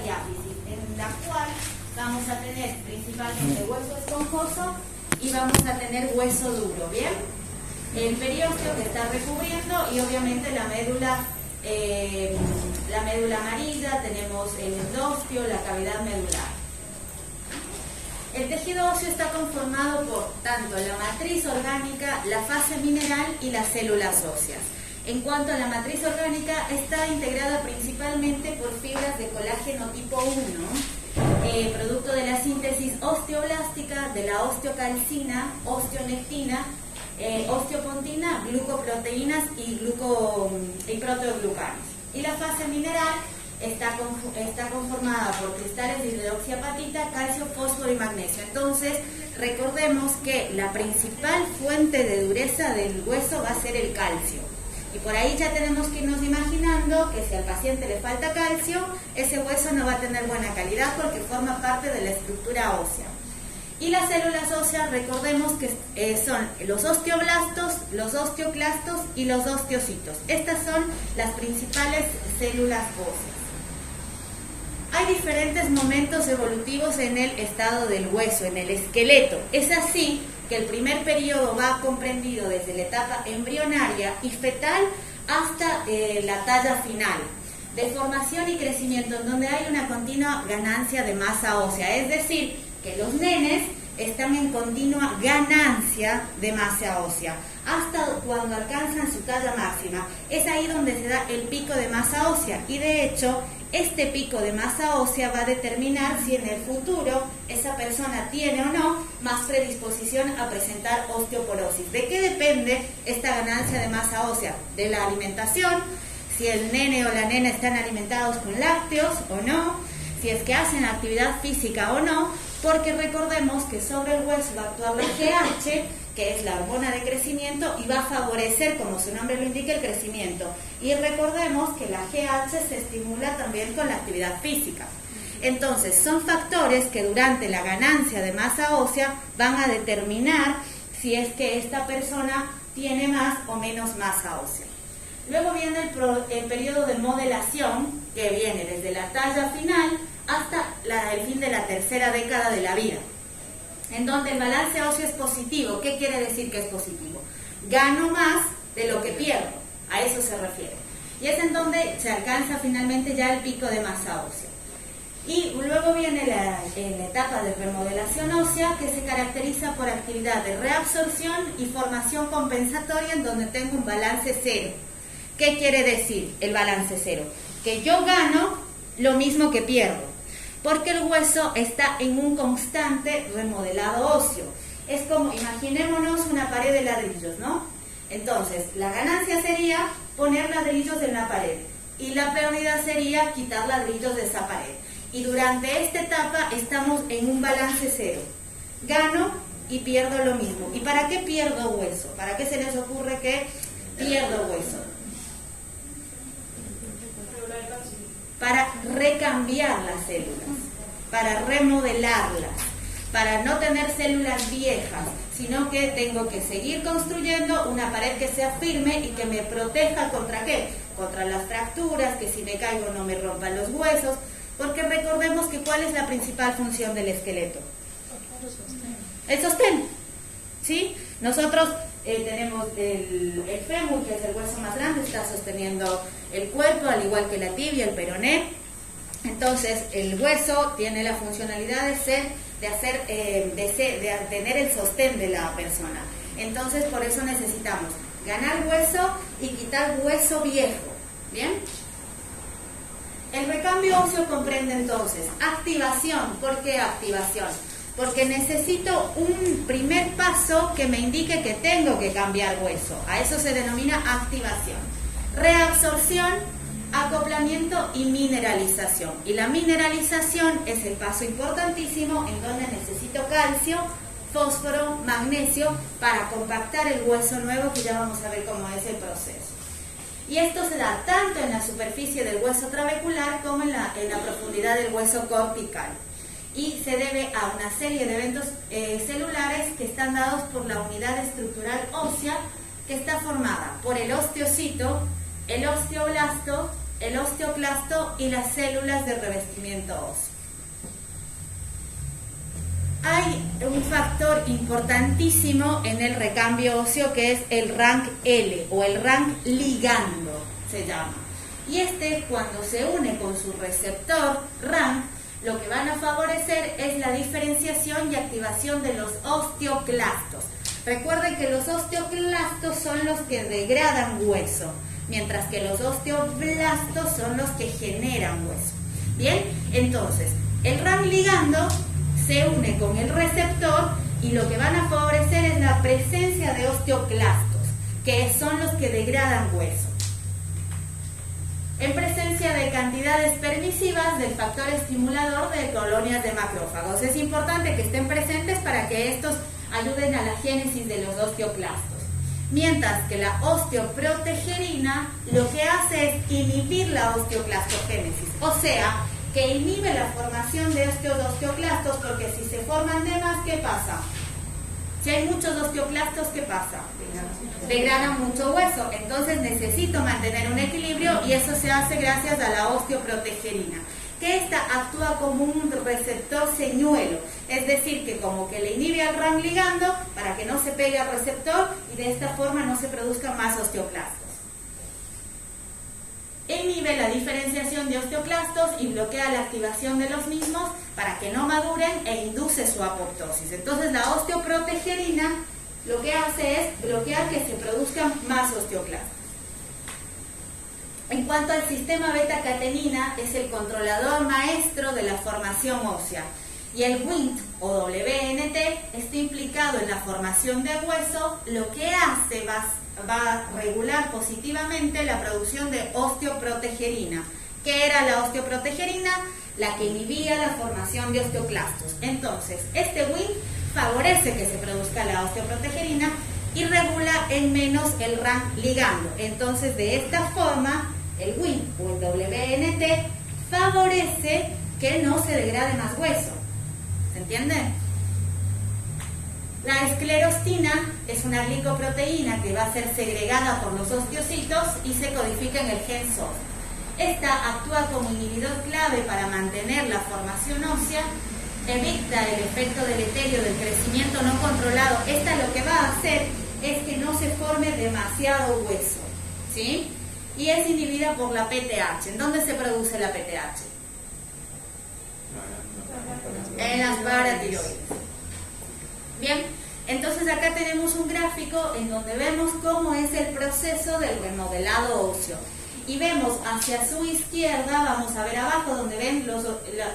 diáfisis, en la cual vamos a tener principalmente hueso esponjoso y vamos a tener hueso duro, ¿bien? El periósteo que está recubriendo y obviamente la médula amarilla, tenemos el endostio, la cavidad medular. El tejido óseo está conformado por tanto la matriz orgánica, la fase mineral y las células óseas. En cuanto a la matriz orgánica, está integrada principalmente por fibras de colágeno tipo 1, producto de la síntesis osteoblástica, de la osteocalcina, osteonectina, osteopontina, glucoproteínas y proteoglucanos. Y la fase mineral está conformada por cristales de hidroxiapatita, calcio, fósforo y magnesio. Entonces, recordemos que la principal fuente de dureza del hueso va a ser el calcio. Y por ahí ya tenemos que irnos imaginando que si al paciente le falta calcio, ese hueso no va a tener buena calidad porque forma parte de la estructura ósea. Y las células óseas, recordemos que son los osteoblastos, los osteoclastos y los osteocitos. Estas son las principales células óseas. Hay diferentes momentos evolutivos en el estado del hueso, en el esqueleto. Es así que el primer periodo va comprendido desde la etapa embrionaria y fetal hasta la talla final, de formación y crecimiento, en donde hay una continua ganancia de masa ósea. Es decir, que los nenes están en continua ganancia de masa ósea, hasta cuando alcanzan su talla máxima. Es ahí donde se da el pico de masa ósea y de hecho este pico de masa ósea va a determinar si en el futuro esa persona tiene o no más predisposición a presentar osteoporosis. ¿De qué depende esta ganancia de masa ósea? De la alimentación, si el nene o la nena están alimentados con lácteos o no, si es que hacen actividad física o no, porque recordemos que sobre el hueso va a actuar la GH, que es la hormona de crecimiento, y va a favorecer, como su nombre lo indica, el crecimiento. Y recordemos que la GH se estimula también con la actividad física. Entonces, son factores que durante la ganancia de masa ósea van a determinar si es que esta persona tiene más o menos masa ósea. Luego viene el periodo de modelación, que viene desde la talla final hasta el fin de la tercera década de la vida, en donde el balance óseo es positivo. ¿Qué quiere decir que es positivo? Gano más de lo que pierdo, a eso se refiere. Y es en donde se alcanza finalmente ya el pico de masa ósea. Y luego viene la etapa de remodelación ósea, que se caracteriza por actividad de reabsorción y formación compensatoria, en donde tengo un balance cero. ¿Qué quiere decir el balance cero? Que yo gano lo mismo que pierdo, porque el hueso está en un constante remodelado óseo. Es como, imaginémonos una pared de ladrillos, ¿no? Entonces, la ganancia sería poner ladrillos en la pared y la pérdida sería quitar ladrillos de esa pared. Y durante esta etapa estamos en un balance cero. Gano y pierdo lo mismo. ¿Y para qué pierdo hueso? ¿Para qué se les ocurre que pierdo hueso? Para recambiar las células, para remodelarlas, para no tener células viejas, sino que tengo que seguir construyendo una pared que sea firme y que me proteja ¿contra qué? Contra las fracturas, que si me caigo no me rompan los huesos, porque recordemos que ¿cuál es la principal función del esqueleto? El sostén, ¿sí? Nosotros tenemos el fémur, que es el hueso más grande, está sosteniendo el cuerpo, al igual que la tibia, el peroné. Entonces, el hueso tiene la funcionalidad de tener el sostén de la persona. Entonces, por eso necesitamos ganar hueso y quitar hueso viejo. ¿Bien? El recambio óseo comprende entonces activación. ¿Por qué activación? Porque necesito un primer paso que me indique que tengo que cambiar hueso. A eso se denomina activación. Reabsorción, acoplamiento y mineralización. Y la mineralización es el paso importantísimo en donde necesito calcio, fósforo, magnesio para compactar el hueso nuevo, que ya vamos a ver cómo es el proceso. Y esto se da tanto en la superficie del hueso trabecular como en la profundidad del hueso cortical. Y se debe a una serie de eventos celulares que están dados por la unidad estructural ósea, que está formada por el osteocito, el osteoblasto, el osteoclasto y las células de revestimiento óseo. Hay un factor importantísimo en el recambio óseo que es el rank L o el rank ligando, se llama. Y cuando se une con su receptor rank, lo que van a favorecer es la diferenciación y activación de los osteoclastos. Recuerden que los osteoclastos son los que degradan hueso, mientras que los osteoblastos son los que generan hueso. Bien, entonces, el rank ligando se une con el receptor y lo que van a favorecer es la presencia de osteoclastos, que son los que degradan hueso. En presencia de cantidades permisivas del factor estimulador de colonias de macrófagos. Es importante que estén presentes para que estos ayuden a la génesis de los osteoclastos. Mientras que la osteoprotegerina lo que hace es inhibir la osteoclastogénesis, o sea, que inhibe la formación de estos osteoclastos, porque si se forman de más, ¿qué pasa? Si hay muchos osteoclastos, ¿qué pasa? Degradan mucho hueso, entonces necesito mantener un equilibrio y eso se hace gracias a la osteoprotegerina, que esta actúa como un receptor señuelo, es decir, que como que le inhibe al rank ligando para que no se pegue al receptor y de esta forma no se produzcan más osteoclastos. Inhibe la diferenciación de osteoclastos y bloquea la activación de los mismos para que no maduren e induce su apoptosis. Entonces la osteoprotegerina lo que hace es bloquear que se produzcan más osteoclastos. En cuanto al sistema beta-catenina, es el controlador maestro de la formación ósea. Y el Wnt o WNT está implicado en la formación de hueso, lo que hace va a regular positivamente la producción de osteoprotegerina. ¿Qué era la osteoprotegerina? La que inhibía la formación de osteoclastos. Entonces, este Wnt favorece que se produzca la osteoprotegerina y regula en menos el rank ligando. Entonces, de esta forma, el Wnt o el WNT favorece que no se degrade más hueso. ¿Se entiende? La esclerostina es una glicoproteína que va a ser segregada por los osteocitos y se codifica en el gen SOF. Esta actúa como inhibidor clave para mantener la formación ósea, evita el efecto deleterio del crecimiento no controlado. Esta lo que va a hacer es que no se forme demasiado hueso, ¿sí? Y es inhibida por la PTH. ¿En dónde se produce la PTH? En las paratiroides. Bien, entonces acá tenemos un gráfico en donde vemos cómo es el proceso del remodelado óseo. Y vemos hacia su izquierda, vamos a ver abajo donde ven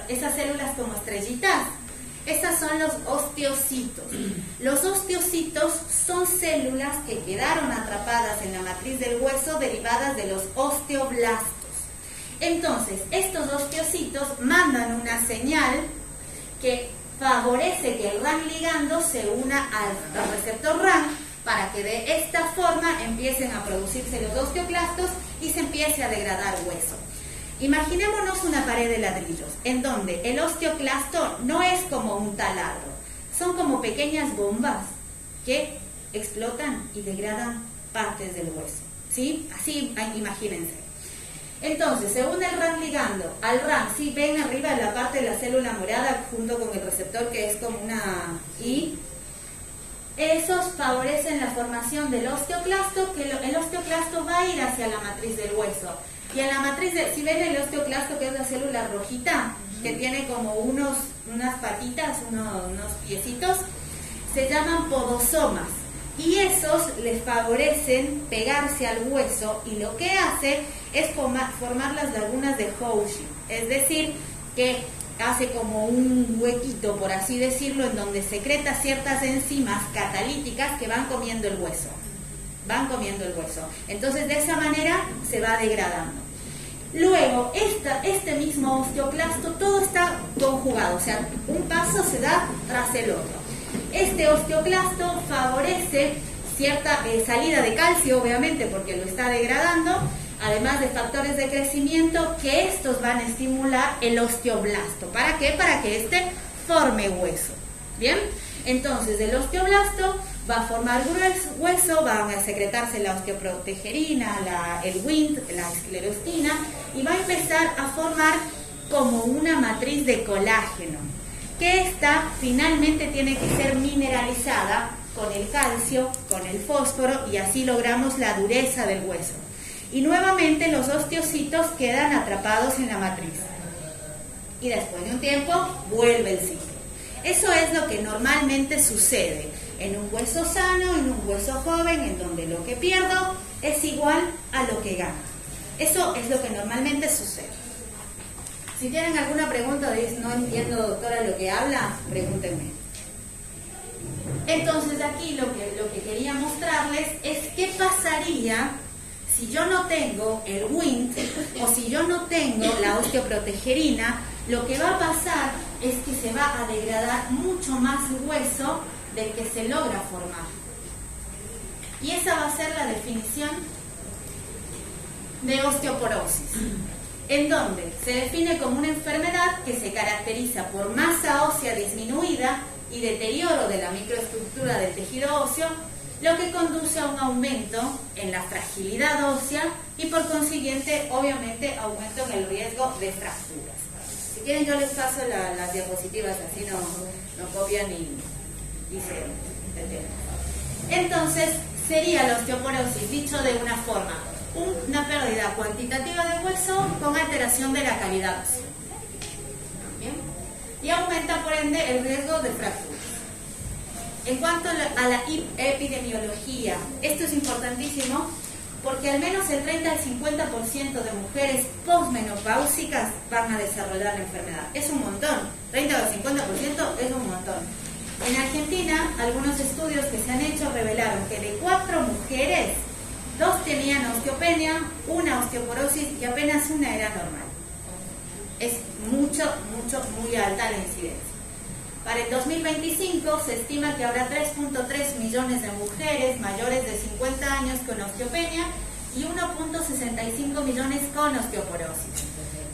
esas células como estrellitas. Estas son los osteocitos. Los osteocitos son células que quedaron atrapadas en la matriz del hueso derivadas de los osteoblastos. Entonces, estos osteocitos mandan una señal que favorece que el rank ligando se una al receptor rank para que de esta forma empiecen a producirse los osteoclastos y se empiece a degradar hueso. Imaginémonos una pared de ladrillos en donde el osteoclasto no es como un taladro, son como pequeñas bombas que explotan y degradan partes del hueso, ¿sí? Así, imagínense. Entonces, se une el rank ligando al rank, si ven arriba la parte de la célula morada junto con el receptor que es como una I, esos favorecen la formación del osteoclasto, que el osteoclasto va a ir hacia la matriz del hueso. Y en la matriz, si ven el osteoclasto, que es la célula rojita, que tiene como unas patitas, unos piecitos, se llaman podosomas. Y esos les favorecen pegarse al hueso y lo que hace es formar las lagunas de Hoshi. Es decir, que hace como un huequito, por así decirlo, en donde secreta ciertas enzimas catalíticas que van comiendo el hueso. Entonces, de esa manera se va degradando. Luego, este mismo osteoclasto, todo está conjugado, o sea, un paso se da tras el otro. Este osteoclasto favorece cierta salida de calcio, obviamente, porque lo está degradando, además de factores de crecimiento que estos van a estimular el osteoblasto. ¿Para qué? Para que este forme hueso. ¿Bien? Entonces, el osteoblasto va a formar hueso, van a secretarse la osteoprotegerina, el Wnt, la esclerostina, y va a empezar a formar como una matriz de colágeno, que esta finalmente tiene que ser mineralizada con el calcio, con el fósforo, y así logramos la dureza del hueso. Y nuevamente los osteocitos quedan atrapados en la matriz. Y después de un tiempo vuelve el ciclo. Eso es lo que normalmente sucede en un hueso sano, en un hueso joven, en donde lo que pierdo es igual a lo que gano. Eso es lo que normalmente sucede. Si tienen alguna pregunta o dicen, no entiendo, doctora, lo que habla, pregúntenme. Entonces aquí lo que quería mostrarles es qué pasaría si yo no tengo el Wnt o si yo no tengo la osteoprotegerina. Lo que va a pasar es que se va a degradar mucho más hueso del que se logra formar. Y esa va a ser la definición de osteoporosis, en donde se define como una enfermedad que se caracteriza por masa ósea disminuida y deterioro de la microestructura del tejido óseo, lo que conduce a un aumento en la fragilidad ósea y por consiguiente, obviamente, aumento en el riesgo de fracturas. Si quieren yo les paso las diapositivas, así no copian y se entienden. Entonces, sería la osteoporosis, dicho de una forma, una pérdida cuantitativa de hueso con alteración de la calidad ósea. ¿Bien? Y aumenta por ende el riesgo de fracturas. En cuanto a la epidemiología, esto es importantísimo porque al menos el 30 al 50% de mujeres posmenopáusicas van a desarrollar la enfermedad. Es un montón, 30 al 50% es un montón. En Argentina, algunos estudios que se han hecho revelaron que de 4 mujeres, 2 tenían osteopenia, 1 osteoporosis y apenas 1 era normal. Es muy alta la incidencia. Para el 2025 se estima que habrá 3.3 millones de mujeres mayores de 50 años con osteopenia y 1.65 millones con osteoporosis,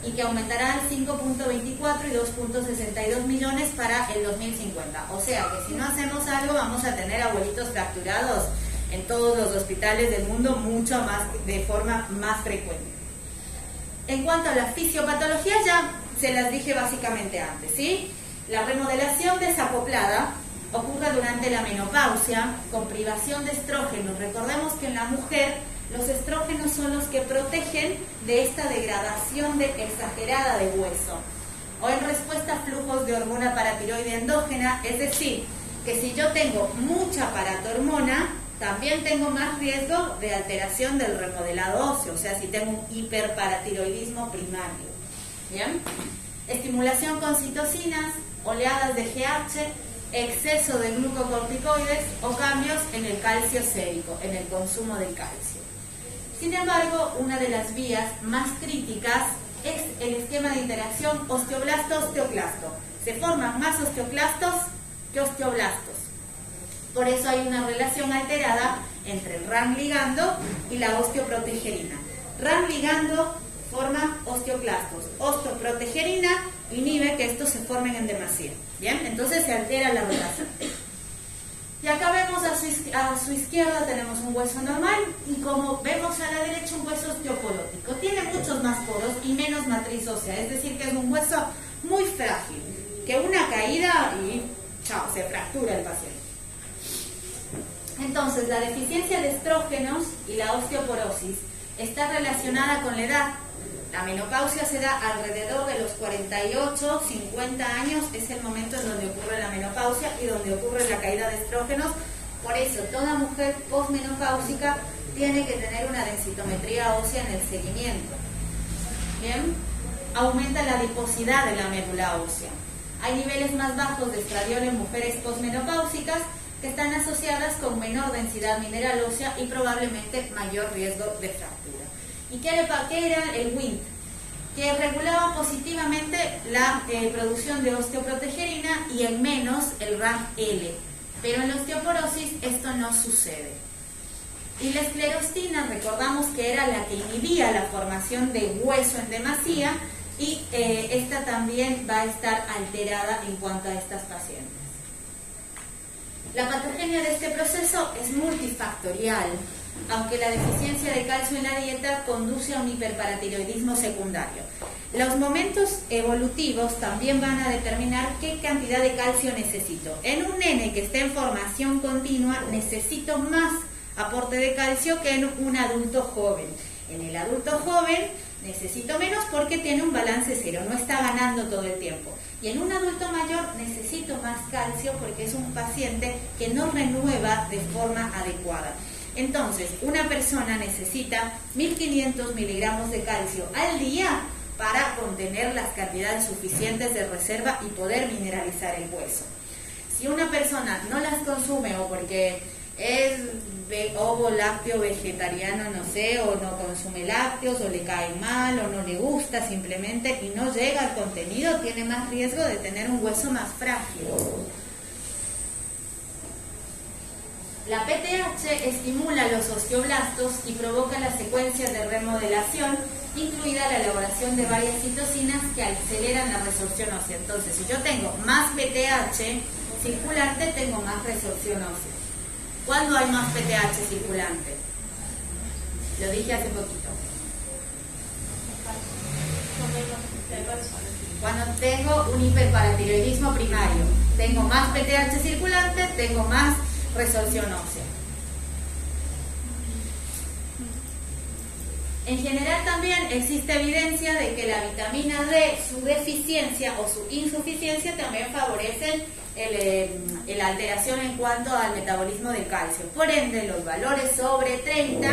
y que aumentará al 5.24 y 2.62 millones para el 2050. O sea que si no hacemos algo vamos a tener abuelitos fracturados en todos los hospitales del mundo mucho más, de forma más frecuente. En cuanto a la fisiopatología, ya se las dije básicamente antes, ¿sí? La remodelación desacoplada ocurre durante la menopausia con privación de estrógenos. Recordemos que en la mujer los estrógenos son los que protegen de esta degradación exagerada de hueso, o en respuesta a flujos de hormona paratiroide endógena, es decir, que si yo tengo mucha paratormona, también tengo más riesgo de alteración del remodelado óseo, o sea, si tengo un hiperparatiroidismo primario. ¿Bien? Estimulación con citocinas, oleadas de GH, exceso de glucocorticoides o cambios en el calcio sérico, en el consumo del calcio. Sin embargo, una de las vías más críticas es el esquema de interacción osteoblasto-osteoclasto. Se forman más osteoclastos que osteoblastos. Por eso hay una relación alterada entre el RAM ligando y la osteoprotegerina. RAM ligando forma osteoclastos. Osteoprotegerina inhibe que estos se formen en demasía. Bien, entonces se altera la relación. Y acá vemos a su izquierda tenemos un hueso normal y como vemos a la derecha un hueso osteoporótico. Tiene muchos más poros y menos matriz ósea, es decir que es un hueso muy frágil, que una caída y chao, se fractura el paciente. Entonces la deficiencia de estrógenos y la osteoporosis está relacionada con la edad. La menopausia se da alrededor de los 48, 50 años, es el momento en donde ocurre la menopausia y donde ocurre la caída de estrógenos. Por eso, toda mujer posmenopáusica tiene que tener una densitometría ósea en el seguimiento. Bien, aumenta la adiposidad de la médula ósea. Hay niveles más bajos de estradiol en mujeres posmenopáusicas que están asociadas con menor densidad mineral ósea y probablemente mayor riesgo de fractura. ¿Y qué era el Wnt? Que regulaba positivamente la producción de osteoprotegerina y en menos el RAM-L. Pero en la osteoporosis esto no sucede. Y la esclerostina, recordamos que era la que inhibía la formación de hueso en demasía y esta también va a estar alterada en cuanto a estas pacientes. La patogenia de este proceso es multifactorial. aunque la deficiencia de calcio en la dieta conduce a un hiperparatiroidismo secundario. Los momentos evolutivos también van a determinar qué cantidad de calcio necesito. En un nene que está en formación continua, necesito más aporte de calcio que en un adulto joven. En el adulto joven necesito menos porque tiene un balance cero, no está ganando todo el tiempo. Y en un adulto mayor necesito más calcio porque es un paciente que no renueva de forma adecuada. Entonces, una persona necesita 1500 miligramos de calcio al día para contener las cantidades suficientes de reserva y poder mineralizar el hueso. Si una persona no las consume o porque es ovo lácteo vegetariano, no sé, o no consume lácteos, o le cae mal, o no le gusta simplemente y no llega al contenido, tiene más riesgo de tener un hueso más frágil. La PTH estimula los osteoblastos y provoca las secuencias de remodelación, incluida la elaboración de varias citocinas que aceleran la resorción ósea. Entonces, si yo tengo más PTH circulante, tengo más resorción ósea. ¿Cuándo hay más PTH circulante? Lo dije hace poquito. Cuando tengo un hiperparatiroidismo primario, tengo más PTH circulante, tengo más resorción ósea. En general también existe evidencia de que la vitamina D, su deficiencia o su insuficiencia también favorecen la alteración en cuanto al metabolismo del calcio. Por ende, los valores sobre 30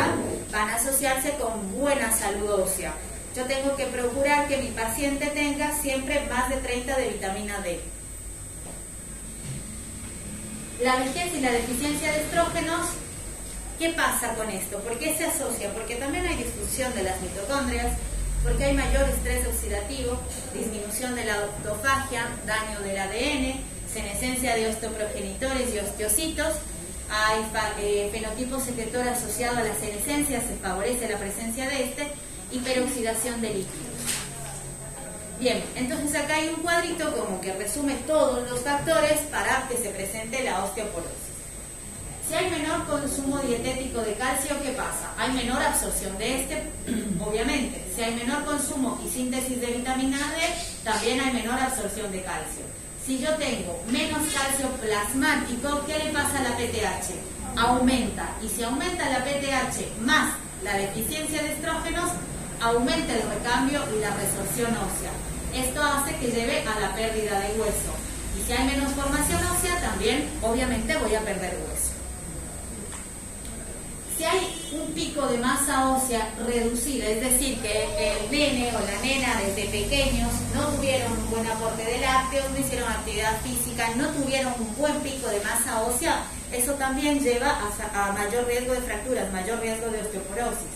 van a asociarse con buena salud ósea. Yo tengo que procurar que mi paciente tenga siempre más de 30 de vitamina D. La vejez y la deficiencia de estrógenos, ¿qué pasa con esto? ¿Por qué se asocia? Porque también hay disfunción de las mitocondrias, porque hay mayor estrés oxidativo, disminución de la autofagia, daño del ADN, senescencia de osteoprogenitores y osteocitos, hay fenotipo secretor asociado a la senescencia, se favorece la presencia de hiperoxidación de líquidos. Bien, entonces acá hay un cuadrito como que resume todos los factores para que se presente la osteoporosis. Si hay menor consumo dietético de calcio, ¿qué pasa? Hay menor absorción de obviamente. Si hay menor consumo y síntesis de vitamina D, también hay menor absorción de calcio. Si yo tengo menos calcio plasmático, ¿qué le pasa a la PTH? Aumenta. Y si aumenta la PTH más la deficiencia de estrógenos, aumenta el recambio y la resorción ósea. Esto hace que lleve a la pérdida de hueso. Y si hay menos formación ósea, también obviamente voy a perder hueso. Si hay un pico de masa ósea reducida, es decir, que el nene o la nena desde pequeños no tuvieron un buen aporte de lácteos, no hicieron actividad física, no tuvieron un buen pico de masa ósea, eso también lleva a mayor riesgo de fracturas, mayor riesgo de osteoporosis.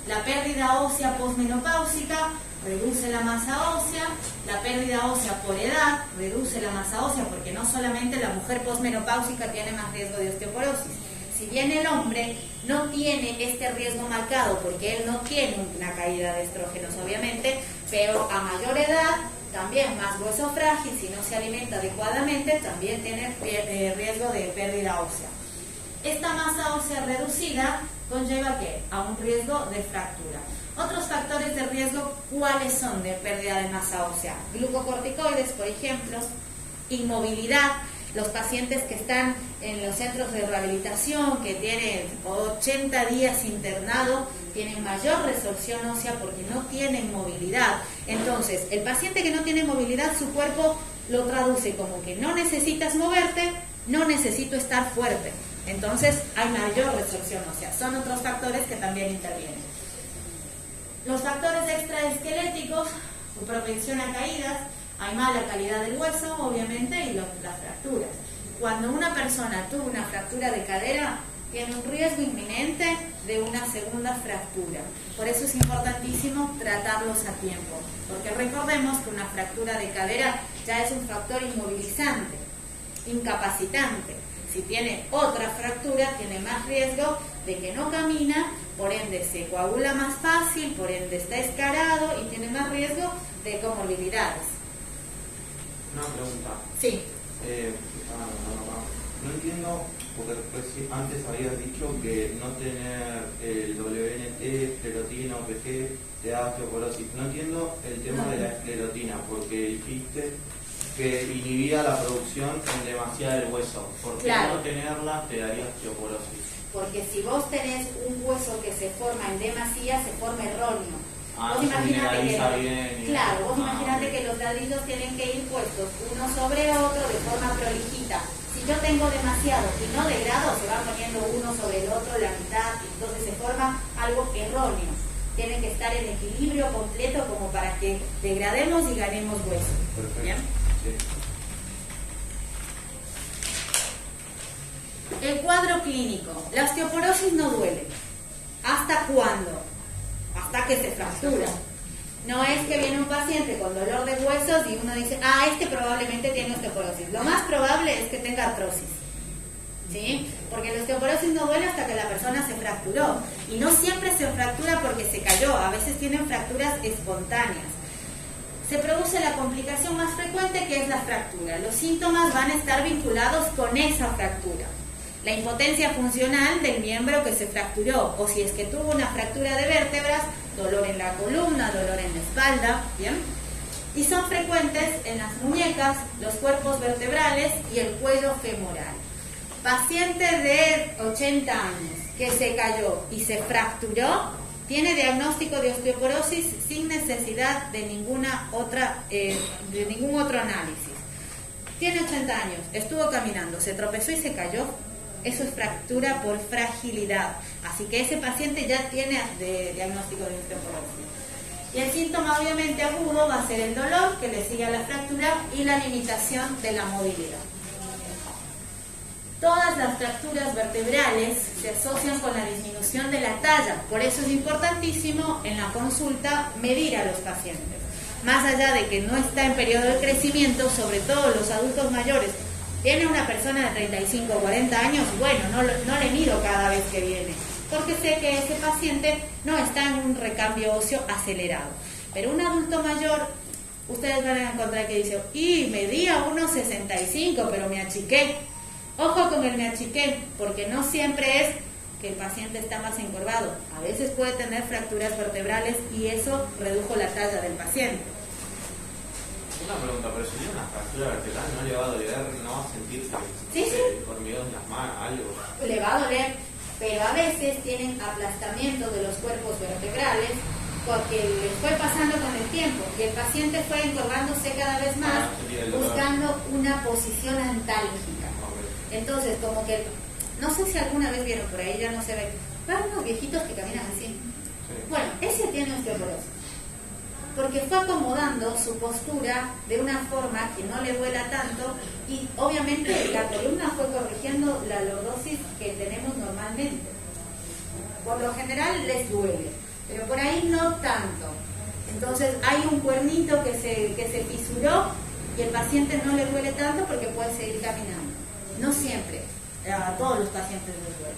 La pérdida ósea posmenopáusica reduce la masa ósea, la pérdida ósea por edad reduce la masa ósea, porque no solamente la mujer posmenopáusica tiene más riesgo de osteoporosis. Si bien el hombre no tiene este riesgo marcado porque él no tiene una caída de estrógenos obviamente, pero a mayor edad también más hueso frágil, si no se alimenta adecuadamente, también tiene riesgo de pérdida ósea. Esta masa ósea reducida conlleva ¿qué? A un riesgo de fractura. Otros factores de riesgo, ¿cuáles son de pérdida de masa ósea? Glucocorticoides, por ejemplo, inmovilidad. Los pacientes que están en los centros de rehabilitación, que tienen 80 días internado, tienen mayor resorción ósea porque no tienen movilidad. Entonces, el paciente que no tiene movilidad, su cuerpo lo traduce como que no necesitas moverte, no necesito estar fuerte. Entonces, hay mayor resorción ósea. Son otros factores que también intervienen. Los factores extraesqueléticos, su propensión a caídas, hay mala calidad del hueso, obviamente, y las fracturas. Cuando una persona tuvo una fractura de cadera, tiene un riesgo inminente de una segunda fractura. Por eso es importantísimo tratarlos a tiempo, porque recordemos que una fractura de cadera ya es un factor inmovilizante, incapacitante. Si tiene otra fractura, tiene más riesgo de que no camina, por ende se coagula más fácil, por ende está escarado y tiene más riesgo de comorbilidades. Una pregunta. Sí. No entiendo porque antes habías dicho que no tener el WNT, esclerotina, OPG, te da osteoporosis. No entiendo el tema de la esclerotina, porque dijiste que inhibía la producción en demasía del hueso. ¿Por qué no tenerla te daría osteoporosis? Porque si vos tenés un hueso que se forma en demasía, se forma erróneo. Vos imaginate que los ladrillos tienen que ir puestos uno sobre otro de forma prolijita. Si yo tengo demasiado y no degrado, se van poniendo uno sobre el otro, la mitad, y entonces se forma algo erróneo. Tienen que estar en equilibrio completo como para que degrademos y ganemos hueso. Perfecto. ¿Bien? Sí. El cuadro clínico. La osteoporosis no duele. ¿Hasta cuándo? Hasta que se fractura. No es que viene un paciente con dolor de huesos y uno dice, este probablemente tiene osteoporosis. Lo más probable es que tenga artrosis. ¿Sí? Porque la osteoporosis no duele hasta que la persona se fracturó. Y no siempre se fractura porque se cayó. A veces tienen fracturas espontáneas. Se produce la complicación más frecuente, que es la fractura. Los síntomas van a estar vinculados con esa fractura. La impotencia funcional del miembro que se fracturó, o si es que tuvo una fractura de vértebras, dolor en la columna, dolor en la espalda, ¿bien? Y son frecuentes en las muñecas, los cuerpos vertebrales y el cuello femoral. Paciente de 80 años que se cayó y se fracturó, tiene diagnóstico de osteoporosis sin necesidad de ningún otro análisis. Tiene 80 años, estuvo caminando, se tropezó y se cayó. Eso es fractura por fragilidad. Así que ese paciente ya tiene diagnóstico de osteoporosis. Y el síntoma obviamente agudo va a ser el dolor que le sigue a la fractura y la limitación de la movilidad. Todas las fracturas vertebrales se asocian con la disminución de la talla. Por eso es importantísimo en la consulta medir a los pacientes. Más allá de que no está en periodo de crecimiento, sobre todo los adultos mayores, tiene una persona de 35 o 40 años, bueno, no le mido cada vez que viene, porque sé que ese paciente no está en un recambio óseo acelerado. Pero un adulto mayor, ustedes van a encontrar que dice, medía 1,65, pero me achiqué. Ojo con el me achiqué, porque no siempre es que el paciente está más encorvado. A veces puede tener fracturas vertebrales y eso redujo la talla del paciente. Una pregunta, pero si tiene una fractura vertebral, ¿no le va a doler? ¿No va a sentir hormigón en las manos, algo? Le va a doler, pero a veces tienen aplastamiento de los cuerpos vertebrales porque les fue pasando con el tiempo y el paciente fue encorvándose cada vez más buscando una posición antálgica. Entonces, como que, no sé si alguna vez vieron por ahí, ya no se ve, van unos viejitos que caminan así. Sí. Bueno, ese tiene osteoporosis, porque fue acomodando su postura de una forma que no le duela tanto y obviamente la columna fue corrigiendo la lordosis que tenemos normalmente. Por lo general les duele, pero por ahí no tanto. Entonces hay un cuernito que se fisuró y el paciente no le duele tanto porque puede seguir caminando. No siempre, a todos los pacientes les duele.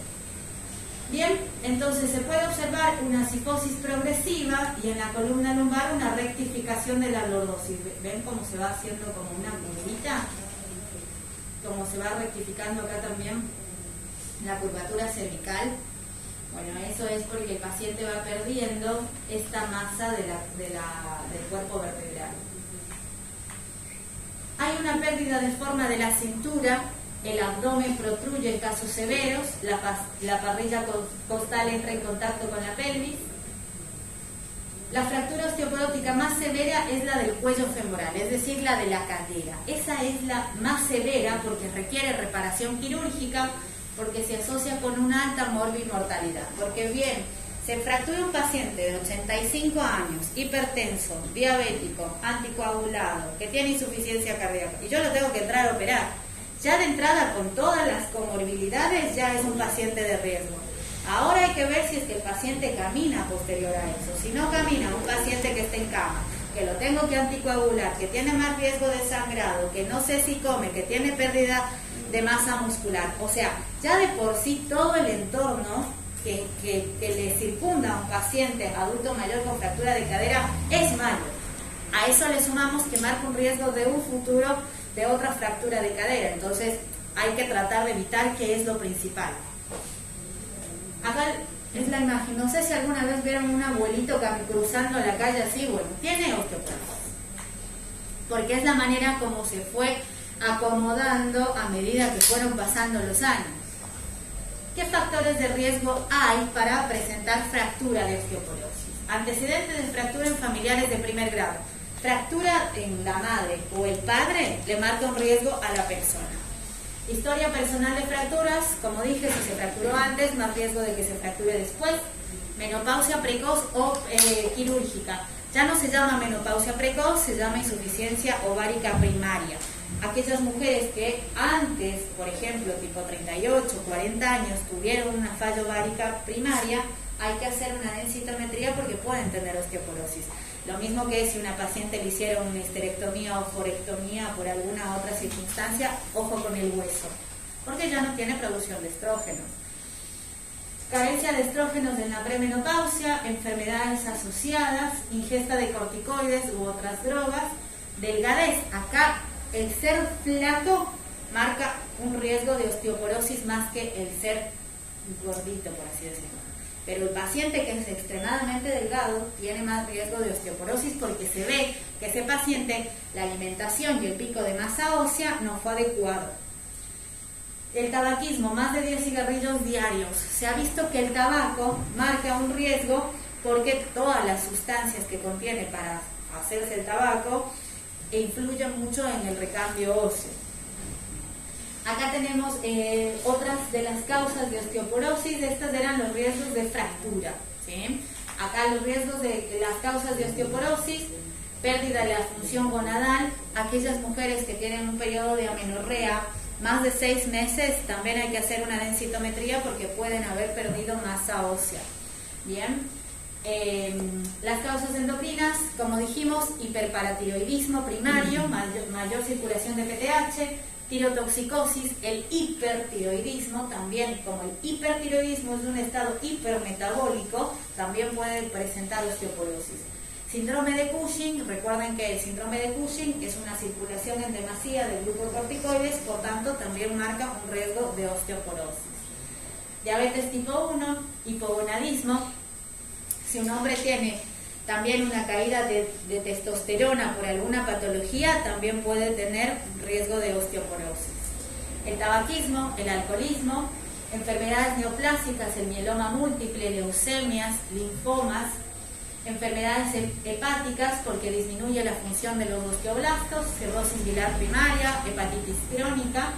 Bien, entonces se puede observar una cifosis progresiva y en la columna lumbar una rectificación de la lordosis. ¿Ven cómo se va haciendo como una curvita? Como se va rectificando acá también la curvatura cervical. Bueno, eso es porque el paciente va perdiendo esta masa del cuerpo vertebral. Hay una pérdida de forma de la cintura. El abdomen protruye en casos severos, la parrilla costal entra en contacto con la pelvis. La fractura osteoporótica más severa es la del cuello femoral, es decir, la de la cadera. Esa es la más severa porque requiere reparación quirúrgica, porque se asocia con una alta morbimortalidad. Porque bien, se fractura un paciente de 85 años, hipertenso, diabético, anticoagulado, que tiene insuficiencia cardíaca, y yo lo tengo que entrar a operar. Ya de entrada, con todas las comorbilidades, ya es un paciente de riesgo. Ahora hay que ver si es que el paciente camina posterior a eso. Si no camina, un paciente que está en cama, que lo tengo que anticoagular, que tiene más riesgo de sangrado, que no sé si come, que tiene pérdida de masa muscular. O sea, ya de por sí todo el entorno que le circunda a un paciente adulto mayor con fractura de cadera es malo. A eso le sumamos que marca un riesgo de un futuro de otra fractura de cadera. Entonces, hay que tratar de evitar, que es lo principal. Acá es la imagen, no sé si alguna vez vieron un abuelito cruzando la calle así, bueno, tiene osteoporosis, porque es la manera como se fue acomodando a medida que fueron pasando los años. ¿Qué factores de riesgo hay para presentar fractura de osteoporosis? Antecedentes de fractura en familiares de primer grado. Fractura en la madre o el padre le marca un riesgo a la persona. Historia personal de fracturas, como dije, si se fracturó antes, más riesgo de que se fracture después. Menopausia precoz o quirúrgica. Ya no se llama menopausia precoz, se llama insuficiencia ovárica primaria. Aquellas mujeres que antes, por ejemplo, tipo 38, 40 años, tuvieron una falla ovárica primaria, hay que hacer una densitometría porque pueden tener osteoporosis. Lo mismo que si una paciente le hicieron una histerectomía o forectomía por alguna otra circunstancia, ojo con el hueso, porque ya no tiene producción de estrógenos. Carencia de estrógenos en la premenopausia, enfermedades asociadas, ingesta de corticoides u otras drogas, delgadez. Acá el ser flaco marca un riesgo de osteoporosis más que el ser gordito, por así decirlo. Pero el paciente que es extremadamente delgado tiene más riesgo de osteoporosis porque se ve que ese paciente, la alimentación y el pico de masa ósea no fue adecuado. El tabaquismo, más de 10 cigarrillos diarios. Se ha visto que el tabaco marca un riesgo porque todas las sustancias que contiene para hacerse el tabaco influyen mucho en el recambio óseo. Acá tenemos otras de las causas de osteoporosis. Estas eran los riesgos de fractura, ¿sí? Acá los riesgos de las causas de osteoporosis: pérdida de la función gonadal. Aquellas mujeres que tienen un periodo de amenorrea más de 6 meses, también hay que hacer una densitometría porque pueden haber perdido masa ósea. Bien. Las causas endocrinas, como dijimos, hiperparatiroidismo primario, mayor circulación de PTH, tirotoxicosis, el hipertiroidismo, también como el hipertiroidismo es un estado hipermetabólico, también puede presentar osteoporosis. Síndrome de Cushing, recuerden que el síndrome de Cushing es una circulación en demasía de glucocorticoides, por tanto también marca un riesgo de osteoporosis. Diabetes tipo 1, hipogonadismo. Si un hombre tiene también una caída de testosterona por alguna patología, también puede tener riesgo de osteoporosis. El tabaquismo, el alcoholismo, enfermedades neoplásicas, el mieloma múltiple, leucemias, linfomas, enfermedades hepáticas porque disminuye la función de los osteoblastos, cirrosis biliar primaria, hepatitis crónica.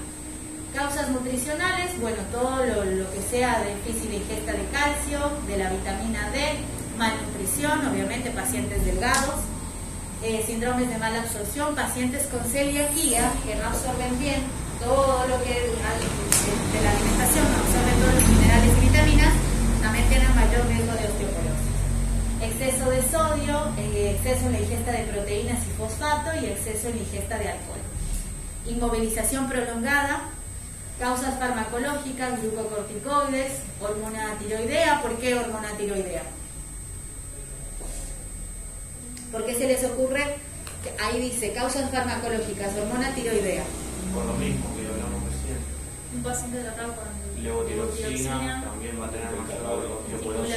Causas nutricionales, bueno, todo lo que sea de difícil ingesta de calcio, de la vitamina D, malnutrición, obviamente pacientes delgados, síndromes de mala absorción, pacientes con celiaquía que no absorben bien todo lo que de la alimentación, no absorben todos los minerales y vitaminas, también tienen mayor riesgo de osteoporosis. Exceso de sodio, exceso en la ingesta de proteínas y fosfato y exceso en la ingesta de alcohol. Inmovilización prolongada. Causas farmacológicas, glucocorticoides, hormona tiroidea. ¿Por qué hormona tiroidea? ¿Por qué se les ocurre? Ahí dice, causas farmacológicas, hormona tiroidea. Por lo mismo que hablamos recién. Un paciente tratado con levotiroxina también va a tener mayor osteoporosis.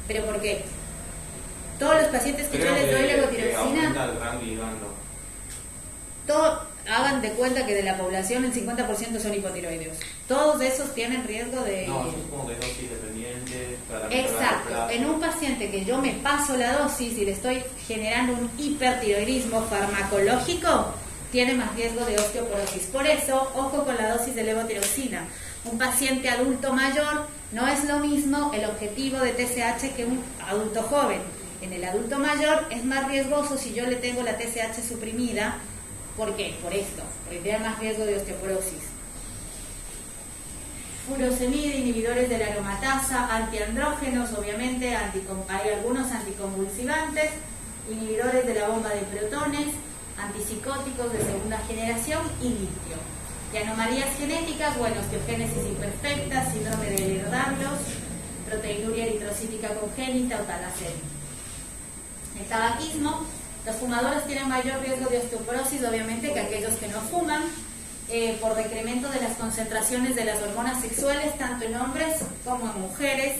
¿Pero por qué? Todos los pacientes que yo les doy levotiroxina, aumenta el rango hagan de cuenta que de la población el 50% son hipotiroideos. Todos esos tienen riesgo de... No, eso es como que dosis dependiente. Exacto. En un paciente que yo me paso la dosis y le estoy generando un hipertiroidismo farmacológico, tiene más riesgo de osteoporosis. Por eso, ojo con la dosis de levotiroxina. Un paciente adulto mayor no es lo mismo el objetivo de TSH que un adulto joven. En el adulto mayor es más riesgoso si yo le tengo la TSH suprimida. ¿Por qué? Por esto, porque tiene más riesgo de osteoporosis. Furosemida, inhibidores de la aromatasa, antiandrógenos, obviamente, hay algunos anticonvulsivantes, inhibidores de la bomba de protones, antipsicóticos de segunda generación y litio. Y anomalías genéticas, bueno, osteogénesis imperfecta, síndrome de Ehlers-Danlos, proteinuria eritrocítica congénita o talasemia. El tabaquismo. Los fumadores tienen mayor riesgo de osteoporosis, obviamente, que aquellos que no fuman. por decremento de las concentraciones de las hormonas sexuales, tanto en hombres como en mujeres,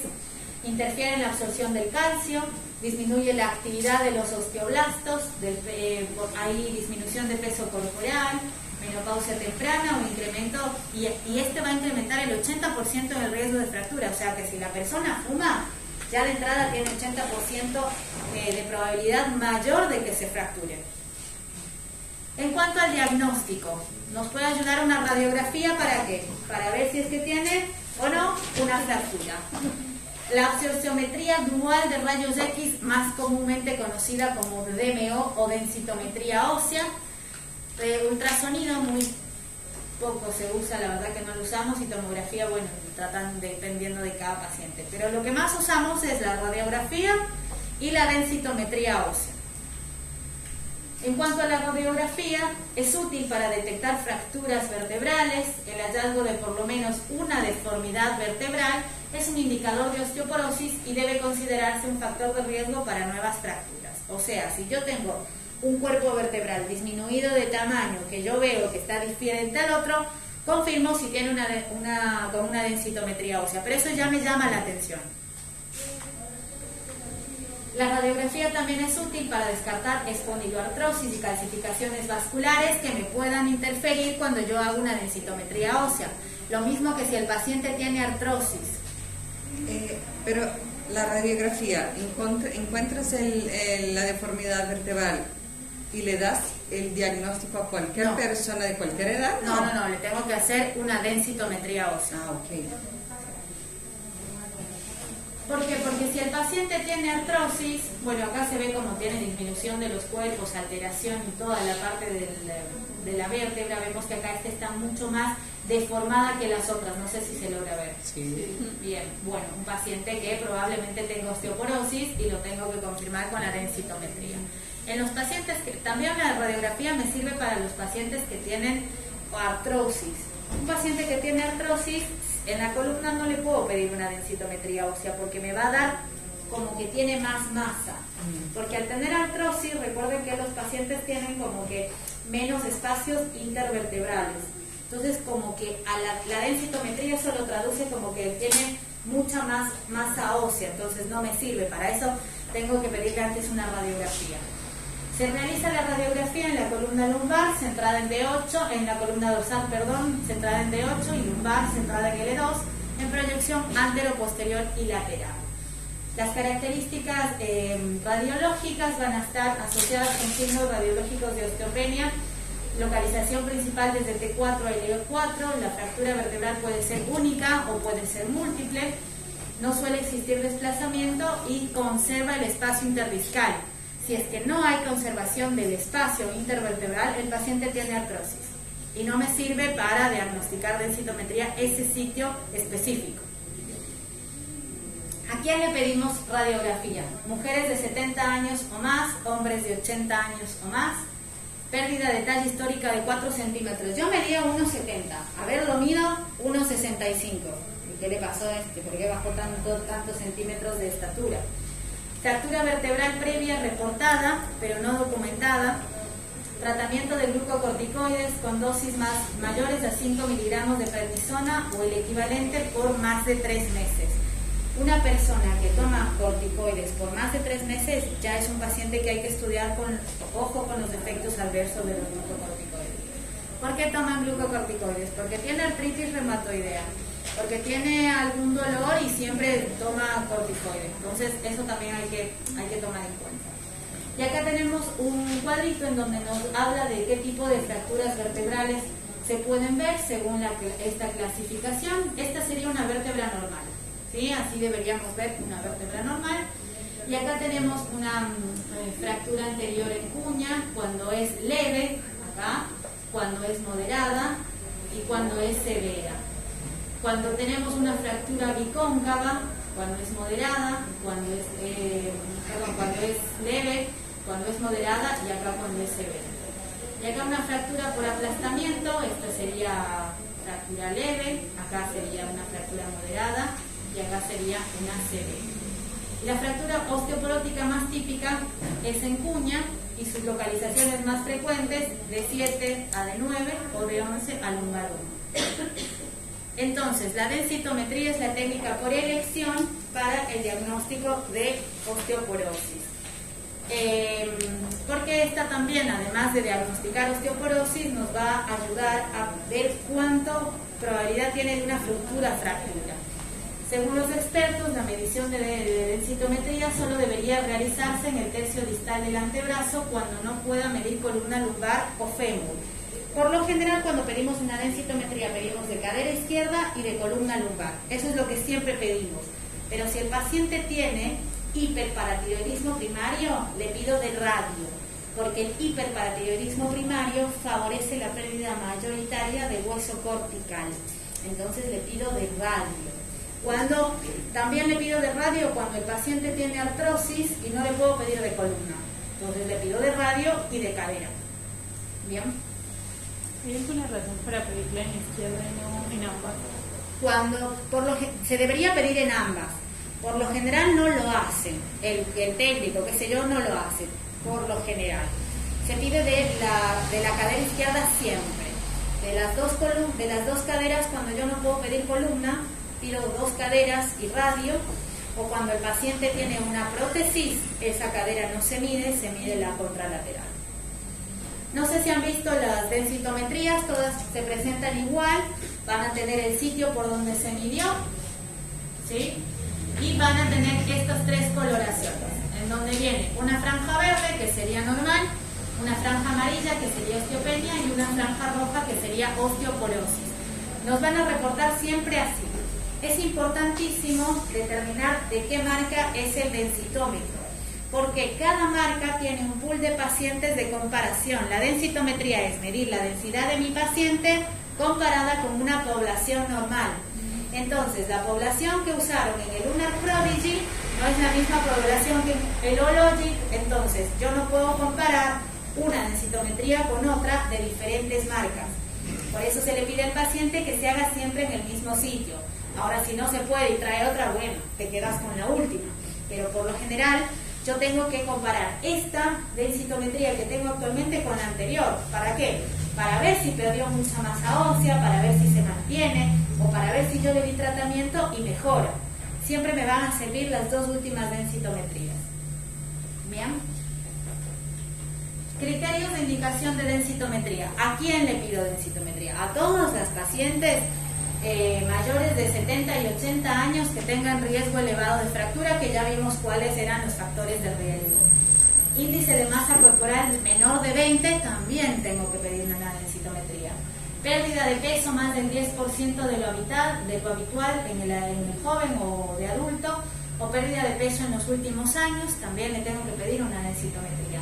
interfiere en la absorción del calcio, disminuye la actividad de los osteoblastos, hay disminución de peso corporal, menopausia temprana o incremento, y este va a incrementar el 80% en el riesgo de fractura, o sea que si la persona fuma, ya de entrada tiene 80% de probabilidad mayor de que se fracture. En cuanto al diagnóstico, nos puede ayudar una radiografía, ¿para qué? Para ver si es que tiene o no una fractura. La absorciometría dual de rayos X, más comúnmente conocida como DMO o densitometría ósea. Ultrasonido muy poco se usa, la verdad que no lo usamos, y tomografía, bueno, tratan dependiendo de cada paciente. Pero lo que más usamos es la radiografía y la densitometría ósea. En cuanto a la radiografía, es útil para detectar fracturas vertebrales. El hallazgo de por lo menos una deformidad vertebral es un indicador de osteoporosis y debe considerarse un factor de riesgo para nuevas fracturas. O sea, si yo tengo un cuerpo vertebral disminuido de tamaño, que yo veo que está diferente al otro, confirmo si tiene una densitometría ósea, pero eso ya me llama la atención. La radiografía también es útil para descartar espondiloartrosis y calcificaciones vasculares que me puedan interferir cuando yo hago una densitometría ósea. Lo mismo que si el paciente tiene artrosis. Pero la radiografía, encuentras la deformidad vertebral y le das el diagnóstico a cualquier persona de cualquier edad. No, le tengo que hacer una densitometría ósea. Ok. ¿Por qué? Porque si el paciente tiene artrosis, bueno, acá se ve como tiene disminución de los cuerpos, alteración y toda la parte de la vértebra, vemos que acá esta está mucho más deformada que las otras, no sé si se logra ver. Sí. Bien, bueno, un paciente que probablemente tenga osteoporosis y lo tengo que confirmar con la densitometría. En los pacientes que también la radiografía me sirve para los pacientes que tienen artrosis. Un paciente que tiene artrosis, en la columna no le puedo pedir una densitometría ósea porque me va a dar como que tiene más masa. Porque al tener artrosis, recuerden que los pacientes tienen como que menos espacios intervertebrales. Entonces, como que a la densitometría eso lo traduce como que tiene mucha más masa ósea, entonces no me sirve. Para eso tengo que pedirle antes una radiografía. Se realiza la radiografía en la columna lumbar, centrada en D8, en la columna dorsal, centrada en D8 y lumbar, centrada en L2, en proyección antero-posterior y lateral. Las características radiológicas van a estar asociadas con signos radiológicos de osteopenia, localización principal desde T4 a L4, la fractura vertebral puede ser única o puede ser múltiple, no suele existir desplazamiento y conserva el espacio interdiscal. Si es que no hay conservación del espacio intervertebral, el paciente tiene artrosis y no me sirve para diagnosticar densitometría ese sitio específico. ¿A quién le pedimos radiografía? Mujeres de 70 años o más, hombres de 80 años o más, pérdida de talla histórica de 4 centímetros. Yo medía 1,70, haberlo mido 1,65. ¿Y qué le pasó a este? ¿Por qué bajó tantos centímetros de estatura? Fractura vertebral previa reportada, pero no documentada. Tratamiento de glucocorticoides con dosis mayores a 5 miligramos de prednisona o el equivalente por más de 3 meses. Una persona que toma corticoides por más de 3 meses ya es un paciente que hay que estudiar ojo con los efectos adversos de los glucocorticoides. ¿Por qué toman glucocorticoides? Porque tiene artritis reumatoidea, porque tiene algún dolor y siempre toma corticoides. Entonces eso también hay que tomar en cuenta. Y acá tenemos un cuadrito en donde nos habla de qué tipo de fracturas vertebrales se pueden ver según esta clasificación. Esta sería una vértebra normal, ¿sí? Así deberíamos ver una vértebra normal. Y acá tenemos una fractura anterior en cuña cuando es leve, acá, cuando es moderada y cuando es severa. Cuando tenemos una fractura bicóncava, cuando es moderada, cuando es leve, cuando es moderada y acá cuando es severa. Y acá una fractura por aplastamiento, esta sería fractura leve, acá sería una fractura moderada y acá sería una severa. Y la fractura osteoporótica más típica es en cuña y sus localizaciones más frecuentes de 7 a de 9 o de 11 a lumbar 1. Entonces, la densitometría es la técnica por elección para el diagnóstico de osteoporosis. Porque esta también, además de diagnosticar osteoporosis, nos va a ayudar a ver cuánto probabilidad tiene de una fractura. Según los expertos, la medición de densitometría solo debería realizarse en el tercio distal del antebrazo cuando no pueda medir columna lumbar o fémur. Por lo general, cuando pedimos una densitometría, pedimos de cadera izquierda y de columna lumbar. Eso es lo que siempre pedimos. Pero si el paciente tiene hiperparatiroidismo primario, le pido de radio, porque el hiperparatiroidismo primario favorece la pérdida mayoritaria de hueso cortical. Entonces le pido de radio. También le pido de radio cuando el paciente tiene artrosis y no le puedo pedir de columna. Entonces le pido de radio y de cadera. ¿Bien? ¿Hay alguna razón para pedirla en izquierda y no en ambas? Se debería pedir en ambas. Por lo general no lo hacen. El técnico, qué sé yo, no lo hace. Por lo general. Se pide de la cadera izquierda siempre. De las dos caderas, cuando yo no puedo pedir columna, pido 2 caderas y radio, o cuando el paciente tiene una prótesis, esa cadera no se mide la contralateral. No sé si han visto las densitometrías, todas se presentan igual, van a tener el sitio por donde se midió, ¿sí? Y van a tener estas 3 coloraciones, en donde viene una franja verde, que sería normal, una franja amarilla, que sería osteopenia, y una franja roja, que sería osteoporosis. Nos van a reportar siempre así. Es importantísimo determinar de qué marca es el densitómetro, porque cada marca tiene un pool de pacientes de comparación. La densitometría es medir la densidad de mi paciente comparada con una población normal. Entonces, la población que usaron en el Lunar Prodigy no es la misma población que el Ologic. Entonces, yo no puedo comparar una densitometría con otra de diferentes marcas. Por eso se le pide al paciente que se haga siempre en el mismo sitio. Ahora, si no se puede y trae otra, bueno, te quedas con la última. Pero por lo general, yo tengo que comparar esta densitometría que tengo actualmente con la anterior. ¿Para qué? Para ver si perdió mucha masa ósea, para ver si se mantiene, o para ver si yo le di tratamiento y mejora. Siempre me van a servir las 2 últimas densitometrías. ¿Bien? Criterios de indicación de densitometría. ¿A quién le pido densitometría? A todas las pacientes mayores de 70 y 80 años que tengan riesgo elevado de fractura, que ya vimos cuáles eran los factores de riesgo. Índice de masa corporal menor de 20, también tengo que pedir una densitometría. Pérdida de peso más del 10% de lo habitual en el joven o de adulto, o pérdida de peso en los últimos años, también le tengo que pedir una densitometría.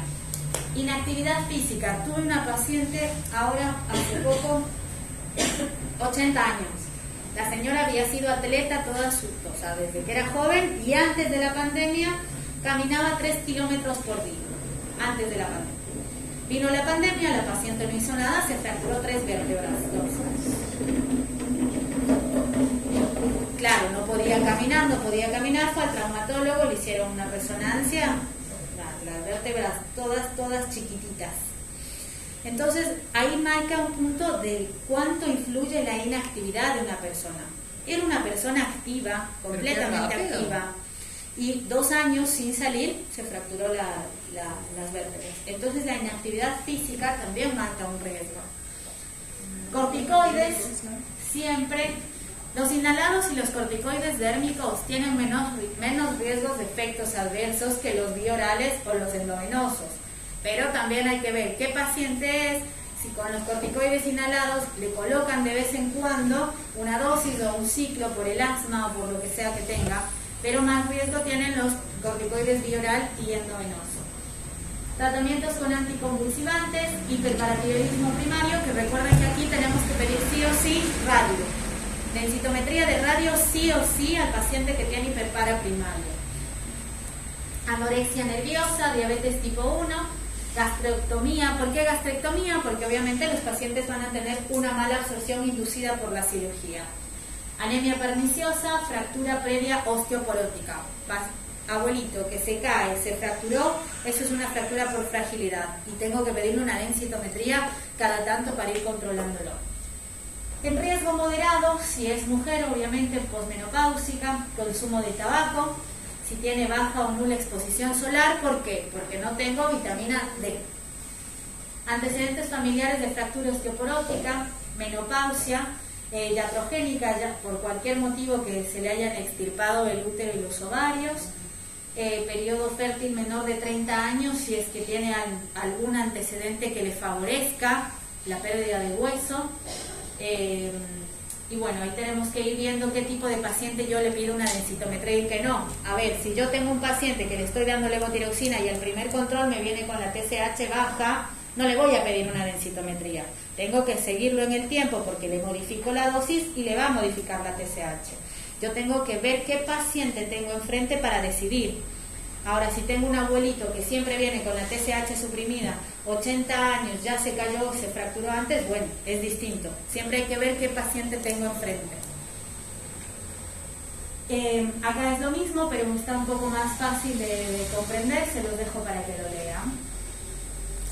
Inactividad física. Tuve una paciente ahora hace poco, 80 años. La señora había sido atleta desde que era joven, y antes de la pandemia caminaba 3 kilómetros por día. Antes de la pandemia. Vino la pandemia, la paciente no hizo nada, se fracturó 3 vértebras dorsales. Claro, no podía caminar, fue al traumatólogo, le hicieron una resonancia, las vértebras todas chiquititas. Entonces, ahí marca un punto de cuánto influye la inactividad de una persona. Era una persona activa, completamente activa, y 2 años sin salir se fracturó las vértebras. Entonces, la inactividad física también marca un riesgo. Corticoides, siempre. Los inhalados y los corticoides dérmicos tienen menos riesgos de efectos adversos que los biorales o los endovenosos. Pero también hay que ver qué paciente es, si con los corticoides inhalados le colocan de vez en cuando una dosis o un ciclo por el asma o por lo que sea que tenga, pero más riesgo tienen los corticoides bioral y endovenoso. Tratamientos con anticonvulsivantes, hiperparatiroidismo primario, que recuerden que aquí tenemos que pedir sí o sí radio. Densitometría de radio sí o sí al paciente que tiene hiperpara primario. Anorexia nerviosa, diabetes tipo 1, gastrectomía. ¿Por qué gastrectomía? Porque obviamente los pacientes van a tener una mala absorción inducida por la cirugía. Anemia perniciosa, fractura previa osteoporótica. abuelito que se cae, se fracturó, eso es una fractura por fragilidad y tengo que pedirle una densitometría cada tanto para ir controlándolo. En riesgo moderado, si es mujer, obviamente posmenopáusica, consumo de tabaco, si tiene baja o nula exposición solar, ¿por qué? Porque no tengo vitamina D. Antecedentes familiares de fractura osteoporótica, menopausia, iatrogénica, ya por cualquier motivo que se le hayan extirpado el útero y los ovarios, periodo fértil menor de 30 años, si es que tiene algún antecedente que le favorezca la pérdida de hueso. Y bueno, ahí tenemos que ir viendo qué tipo de paciente yo le pido una densitometría y que no. A ver, si yo tengo un paciente que le estoy dando levotiroxina y el primer control me viene con la TSH baja, no le voy a pedir una densitometría. Tengo que seguirlo en el tiempo porque le modifico la dosis y le va a modificar la TSH. Yo tengo que ver qué paciente tengo enfrente para decidir. Ahora, si tengo un abuelito que siempre viene con la TSH suprimida, 80 años, ya se cayó, se fracturó antes, bueno, es distinto. Siempre hay que ver qué paciente tengo enfrente. Acá es lo mismo, pero está un poco más fácil de comprender, se los dejo para que lo lean.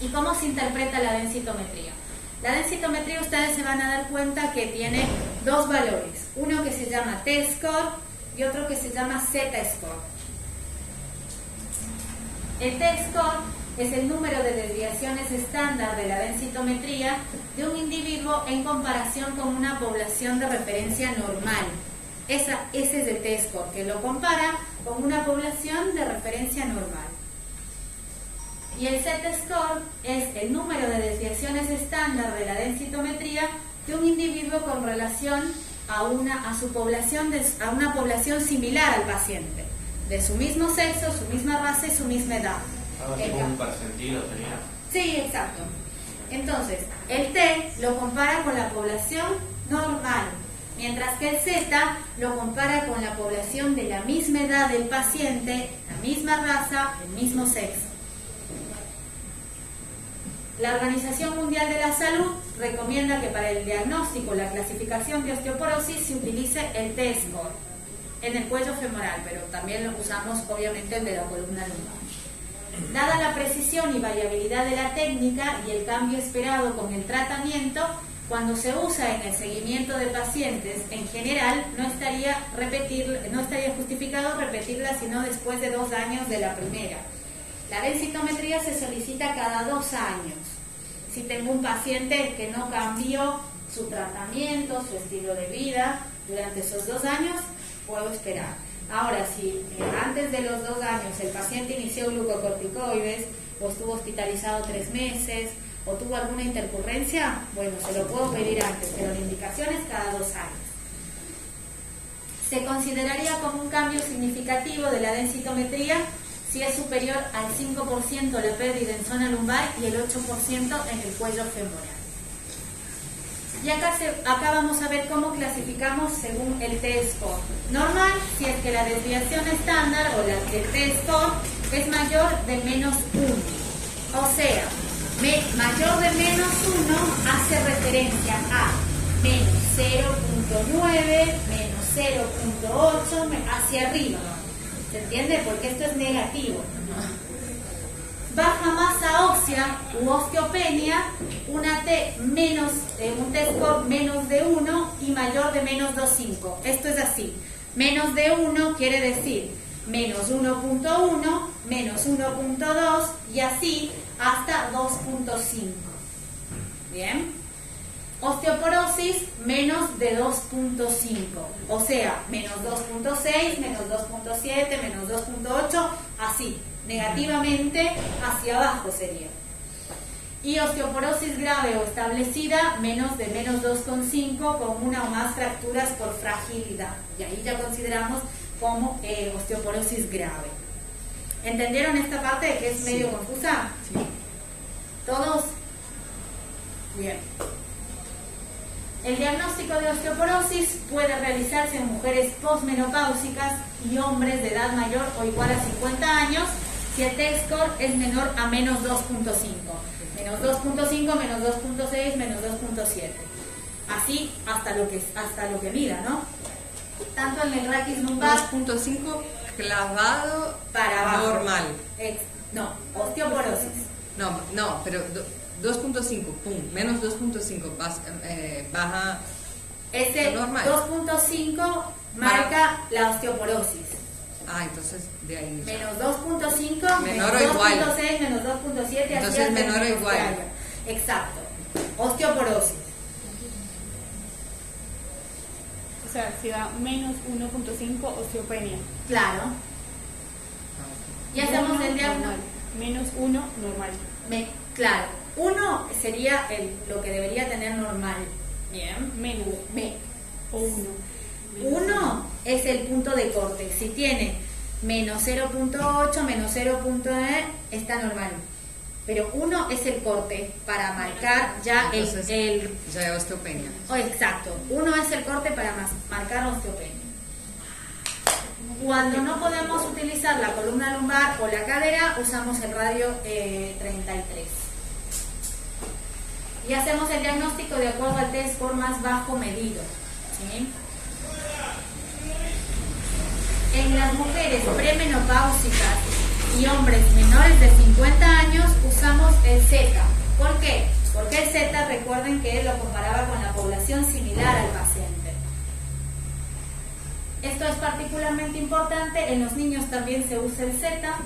¿Y cómo se interpreta la densitometría? La densitometría, ustedes se van a dar cuenta que tiene dos valores, uno que se llama T-score y otro que se llama Z-score. El T-score es el número de desviaciones estándar de la densitometría de un individuo en comparación con una población de referencia normal. Ese es el T-score, que lo compara con una población de referencia normal. Y el Z-score es el número de desviaciones estándar de la densitometría de un individuo con relación a una población similar al paciente, de su mismo sexo, su misma raza y su misma edad. Como un percentil tenía. Sí, exacto. Entonces, el T lo compara con la población normal, mientras que el Z lo compara con la población de la misma edad del paciente, la misma raza, el mismo sexo. La Organización Mundial de la Salud recomienda que para el diagnóstico, la clasificación de osteoporosis, se utilice el T-score en el cuello femoral, pero también lo usamos obviamente el de la columna lumbar. Dada la precisión y variabilidad de la técnica y el cambio esperado con el tratamiento, cuando se usa en el seguimiento de pacientes, en general no estaría justificado repetirla sino después de 2 años de la primera. La densitometría se solicita cada 2 años. Si tengo un paciente que no cambió su tratamiento, su estilo de vida durante esos 2 años, puedo esperar. Ahora, si antes de los 2 años el paciente inició glucocorticoides o estuvo hospitalizado 3 meses o tuvo alguna intercurrencia, bueno, se lo puedo pedir antes, pero la indicación es cada 2 años. Se consideraría como un cambio significativo de la densitometría si es superior al 5% la pérdida en zona lumbar y el 8% en el cuello femoral. Y acá vamos a ver cómo clasificamos según el T-score. Normal, si es que la desviación estándar o la del T-score es mayor de -1. O sea, mayor de -1 hace referencia a -0.9, -0.8, hacia arriba. ¿Se entiende? Porque esto es negativo. Baja masa ósea u osteopenia, un T-score menos de 1 y mayor de -2.5. Esto es así. Menos de 1 quiere decir -1.1, -1.2 y así hasta 2.5. ¿Bien? Osteoporosis menos de 2.5, o sea, -2.6, -2.7, -2.8, así, negativamente hacia abajo sería. Y osteoporosis grave o establecida menos de -2.5 con una o más fracturas por fragilidad. Y ahí ya consideramos como osteoporosis grave. ¿Entendieron esta parte de que es medio confusa? Sí. ¿Todos? Bien. El diagnóstico de osteoporosis puede realizarse en mujeres posmenopáusicas y hombres de edad mayor o igual a 50 años si el T-score es menor a -2.5. -2.5, -2.6, -2.7. Así hasta lo que mida, ¿no? Tanto en el raquis lumbar. 2.5 clavado para abajo. Normal. No, osteoporosis. No, pero 2.5, pum, menos 2.5, baja. Ese normal. 2.5 marca la osteoporosis. Entonces de ahí. Menos 2.5, menor menos o igual. 2.6, menos 2.7. Entonces menor o igual. Exacto. Osteoporosis. O sea, si da menos 1.5, osteopenia. Claro. Y hacemos el diagnóstico. Menos 1, normal. Claro. 1 sería lo que debería tener normal. Bien. Menos. O 1. 1 es el punto de corte. Si tiene menos 0.8, menos 0.9, está normal. Pero 1 es el corte para marcar ya entonces, ya osteopenia. Exacto. 1 es el corte para marcar osteopenia. Cuando no podemos utilizar la columna lumbar o la cadera, usamos el radio 33. Y hacemos el diagnóstico de acuerdo al test score más bajo medido. ¿Sí? En las mujeres premenopáusicas y hombres menores de 50 años usamos el Z. ¿Por qué? Porque el Z, recuerden que lo comparaba con la población similar al paciente. Esto es particularmente importante, en los niños también se usa el Z.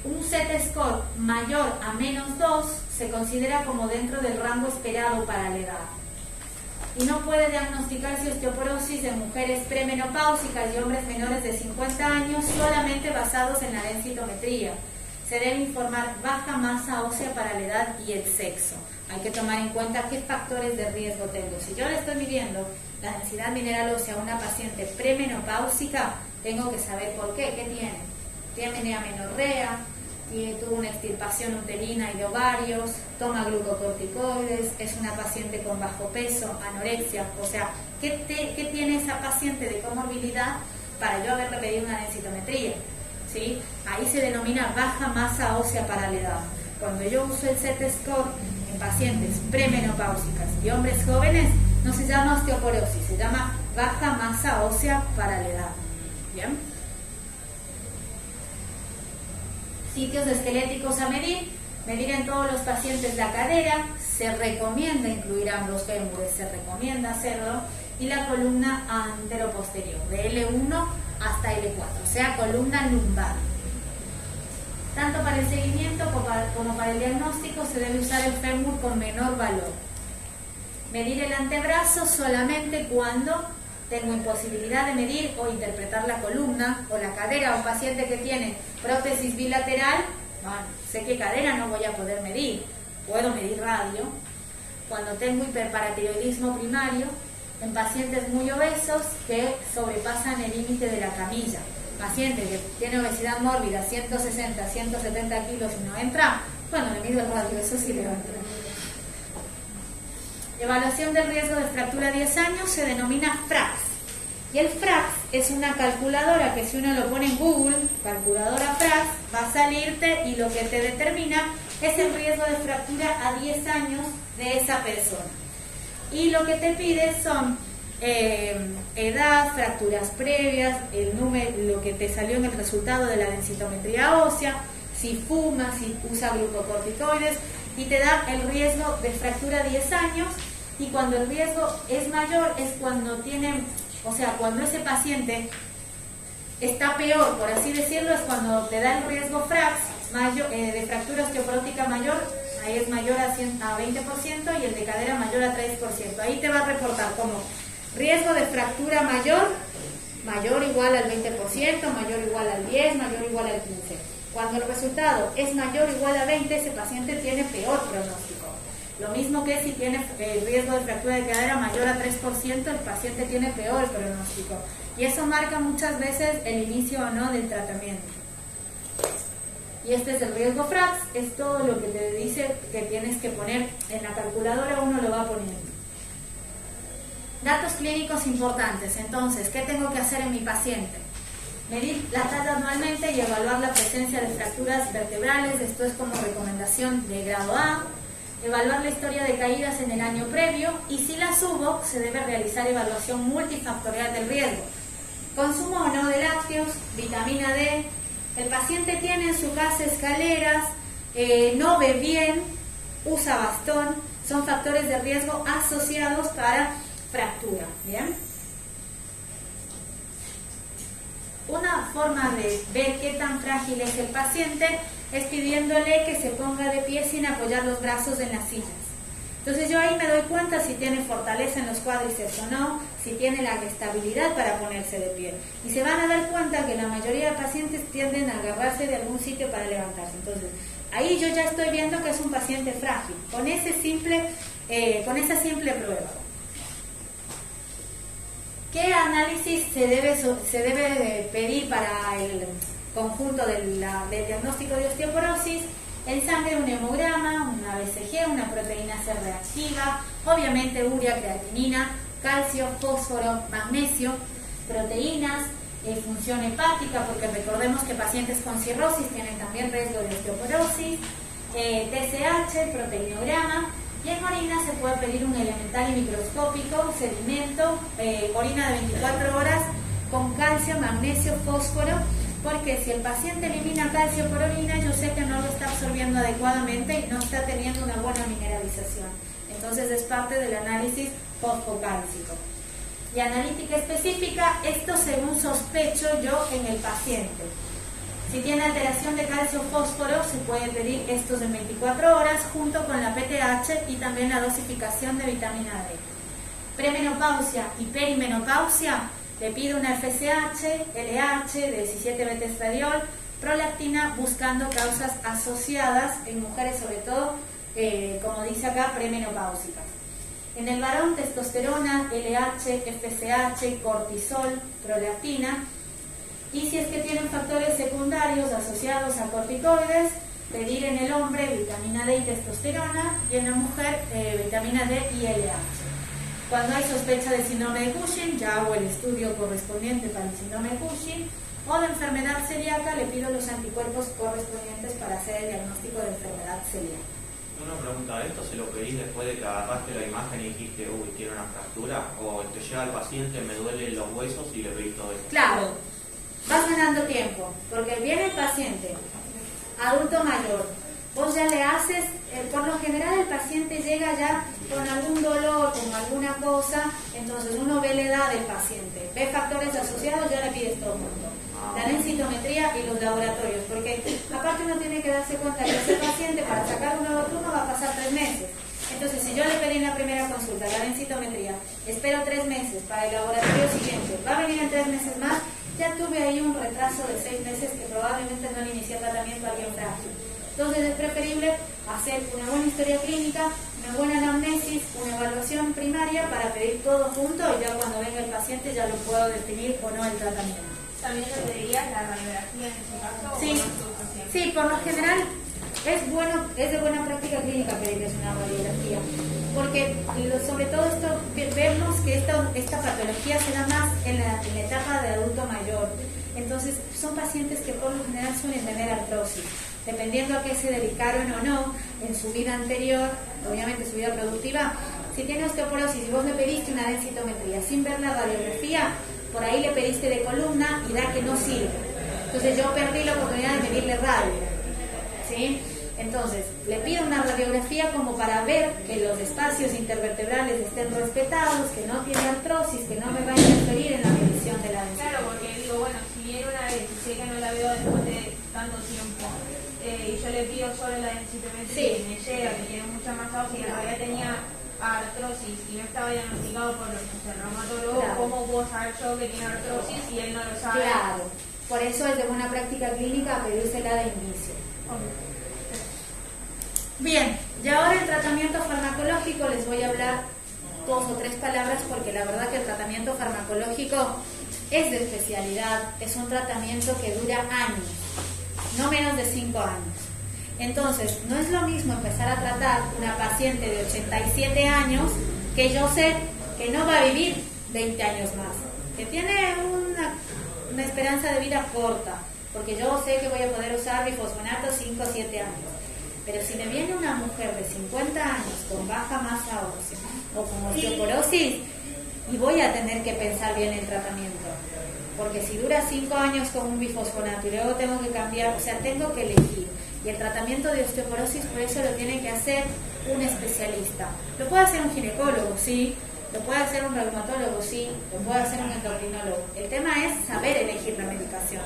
Un Z-score mayor a menos 2 se considera como dentro del rango esperado para la edad. Y no puede diagnosticarse osteoporosis en mujeres premenopáusicas y hombres menores de 50 años solamente basados en la densitometría. Se debe informar baja masa ósea para la edad y el sexo. Hay que tomar en cuenta qué factores de riesgo tengo. Si yo le estoy midiendo la densidad mineral ósea a una paciente premenopáusica, tengo que saber por qué. ¿Qué tiene? Tiene amenorrea, tuvo una extirpación uterina y de ovarios, toma glucocorticoides, es una paciente con bajo peso, anorexia. O sea, ¿qué tiene esa paciente de comorbilidad para yo haberle pedido una densitometría? ¿Sí? Ahí se denomina baja masa ósea para la edad. Cuando yo uso el Z-score en pacientes premenopáusicas y hombres jóvenes, no se llama osteoporosis, se llama baja masa ósea para la edad. ¿Bien? Sitios esqueléticos a medir en todos los pacientes la cadera, se recomienda incluir ambos fémures, se recomienda hacerlo, y la columna anteroposterior, de L1 hasta L4, o sea, columna lumbar. Tanto para el seguimiento como para el diagnóstico se debe usar el fémur con menor valor. Medir el antebrazo solamente cuando tengo imposibilidad de medir o interpretar la columna o la cadera. Un paciente que tiene prótesis bilateral, sé que cadera no voy a poder medir, puedo medir radio. Cuando tengo hiperparatiroidismo primario, en pacientes muy obesos que sobrepasan el límite de la camilla, paciente que tiene obesidad mórbida, 160, 170 kilos y no entra, bueno, le mido el radio, eso sí le va a entrar. Evaluación del riesgo de fractura a 10 años se denomina FRAX. Y el FRAX es una calculadora que si uno lo pone en Google, calculadora FRAX, va a salirte y lo que te determina es el riesgo de fractura a 10 años de esa persona. Y lo que te pide son edad, fracturas previas, el número, lo que te salió en el resultado de la densitometría ósea, si fuma, si usa glucocorticoides, y te da el riesgo de fractura a 10 años. Y cuando el riesgo es mayor es cuando cuando ese paciente está peor, por así decirlo, es cuando te da el riesgo FRAX de fractura osteoporótica mayor, ahí es mayor a 20%, y el de cadera mayor a 3%. Ahí te va a reportar como riesgo de fractura mayor o igual al 20%, mayor o igual al 10%, mayor o igual al 15%. Cuando el resultado es mayor o igual a 20%, ese paciente tiene peor pronóstico. Lo mismo que si tiene el riesgo de fractura de cadera mayor a 3%, el paciente tiene peor pronóstico. Y eso marca muchas veces el inicio o no del tratamiento. Y este es el riesgo FRAX, es todo lo que te dice que tienes que poner en la calculadora, uno lo va poniendo. Datos clínicos importantes. Entonces, ¿qué tengo que hacer en mi paciente? Medir la talla anualmente y evaluar la presencia de fracturas vertebrales. Esto es como recomendación de grado A. Evaluar la historia de caídas en el año previo, y si las hubo, se debe realizar evaluación multifactorial del riesgo. Consumo o no de lácteos, vitamina D. El paciente tiene en su casa escaleras, no ve bien, usa bastón. Son factores de riesgo asociados para fractura. ¿Bien? Una forma de ver qué tan frágil es el paciente es pidiéndole que se ponga de pie sin apoyar los brazos en las sillas. Entonces yo ahí me doy cuenta si tiene fortaleza en los cuádriceps o no, si tiene la estabilidad para ponerse de pie. Y se van a dar cuenta que la mayoría de pacientes tienden a agarrarse de algún sitio para levantarse. Entonces ahí yo ya estoy viendo que es un paciente frágil, con esa simple prueba. ¿Qué análisis se debe pedir para el conjunto del diagnóstico de osteoporosis? En sangre un hemograma, una BCG, una proteína C reactiva, obviamente urea, creatinina, calcio, fósforo, magnesio, proteínas, función hepática, porque recordemos que pacientes con cirrosis tienen también riesgo de osteoporosis, TSH, proteinograma. Y en orina se puede pedir un elemental y microscópico, sedimento, orina de 24 horas con calcio, magnesio, fósforo, porque si el paciente elimina calcio por orina, yo sé que no lo está absorbiendo adecuadamente y no está teniendo una buena mineralización. Entonces es parte del análisis fosfocálcico. Y analítica específica, esto según sospecho yo en el paciente. Si tiene alteración de calcio-fósforo, se puede pedir estos en 24 horas junto con la PTH y también la dosificación de vitamina D. Premenopausia y perimenopausia, le pido una FSH, LH, 17-beta-estradiol, prolactina, buscando causas asociadas en mujeres, sobre todo, como dice acá, premenopáusicas. En el varón, testosterona, LH, FSH, cortisol, prolactina. Y si es que tienen factores secundarios asociados a corticoides, pedir en el hombre vitamina D y testosterona, y en la mujer vitamina D y LH. Cuando hay sospecha de síndrome de Cushing, ya hago el estudio correspondiente para el síndrome de Cushing, o de enfermedad celíaca, le pido los anticuerpos correspondientes para hacer el diagnóstico de enfermedad celíaca. Una pregunta, ¿esto se lo pedís después de que agarraste la imagen y dijiste, uy, tiene una fractura? ¿O te llega el paciente, me duelen los huesos y le pedís todo eso? Claro, vas ganando tiempo, porque viene el paciente, adulto mayor, vos ya le haces, por lo general el paciente llega ya con algún dolor, con alguna cosa, entonces uno ve la edad del paciente, ve factores asociados, ya le pides todo el mundo. La densitometría y los laboratorios, porque aparte uno tiene que darse cuenta que ese paciente para sacar un nuevo turno va a pasar 3 meses. Entonces, si yo le pedí en la primera consulta la densitometría, espero 3 meses para el laboratorio siguiente, va a venir en 3 meses más, ya tuve ahí un retraso de 6 meses que probablemente no le inicié tratamiento a alguien frágil. Entonces es preferible hacer una buena historia clínica, una buena anamnesis, una evaluación primaria para pedir todo junto y ya cuando venga el paciente ya lo puedo definir o no el tratamiento. ¿También le pedirías la radiografía en ese caso? Sí, sí, por lo general es de buena práctica clínica pedirles una radiografía, porque sobre todo esto vemos que esta patología se da más en la etapa de adulto mayor. Entonces son pacientes que por lo general suelen tener artrosis, dependiendo a qué se dedicaron o no en su vida anterior, obviamente su vida productiva. Si tiene osteoporosis y vos le pediste una densitometría sin ver la radiografía, por ahí le pediste de columna y da que no sirve. Entonces yo perdí la oportunidad de medirle radio, ¿sí? Entonces, le pido una radiografía como para ver que los espacios intervertebrales estén respetados, que no tiene artrosis, que no me va a interferir en la medición de la densidad. Claro, porque digo, bueno, si viene una vez y sé que no la veo después de tanto tiempo, y yo le pido solo la densitometría y me llega que tiene mucha más causa y en realidad tenía artrosis y no estaba diagnosticado por el reumatólogo, ¿cómo puedo saber yo que tiene artrosis y él no lo sabe? Claro, por eso es de buena práctica clínica pedírsela de inicio. Okay. Bien, y ahora el tratamiento farmacológico les voy a hablar 2 o 3 palabras porque la verdad que el tratamiento farmacológico es de especialidad, es un tratamiento que dura años, no menos de 5 años. Entonces, no es lo mismo empezar a tratar una paciente de 87 años que yo sé que no va a vivir 20 años más, que tiene una esperanza de vida corta, porque yo sé que voy a poder usar bifosfonato 5 o 7 años. Pero si me viene una mujer de 50 años con baja masa ósea o con osteoporosis, y voy a tener que pensar bien el tratamiento. porque si dura 5 años con un bifosfonato y luego tengo que cambiar, o sea, tengo que elegir. Y el tratamiento de osteoporosis por eso lo tiene que hacer un especialista. Lo puede hacer un ginecólogo, sí, lo puede hacer un reumatólogo, sí, lo puede hacer un endocrinólogo. El tema es saber elegir la medicación.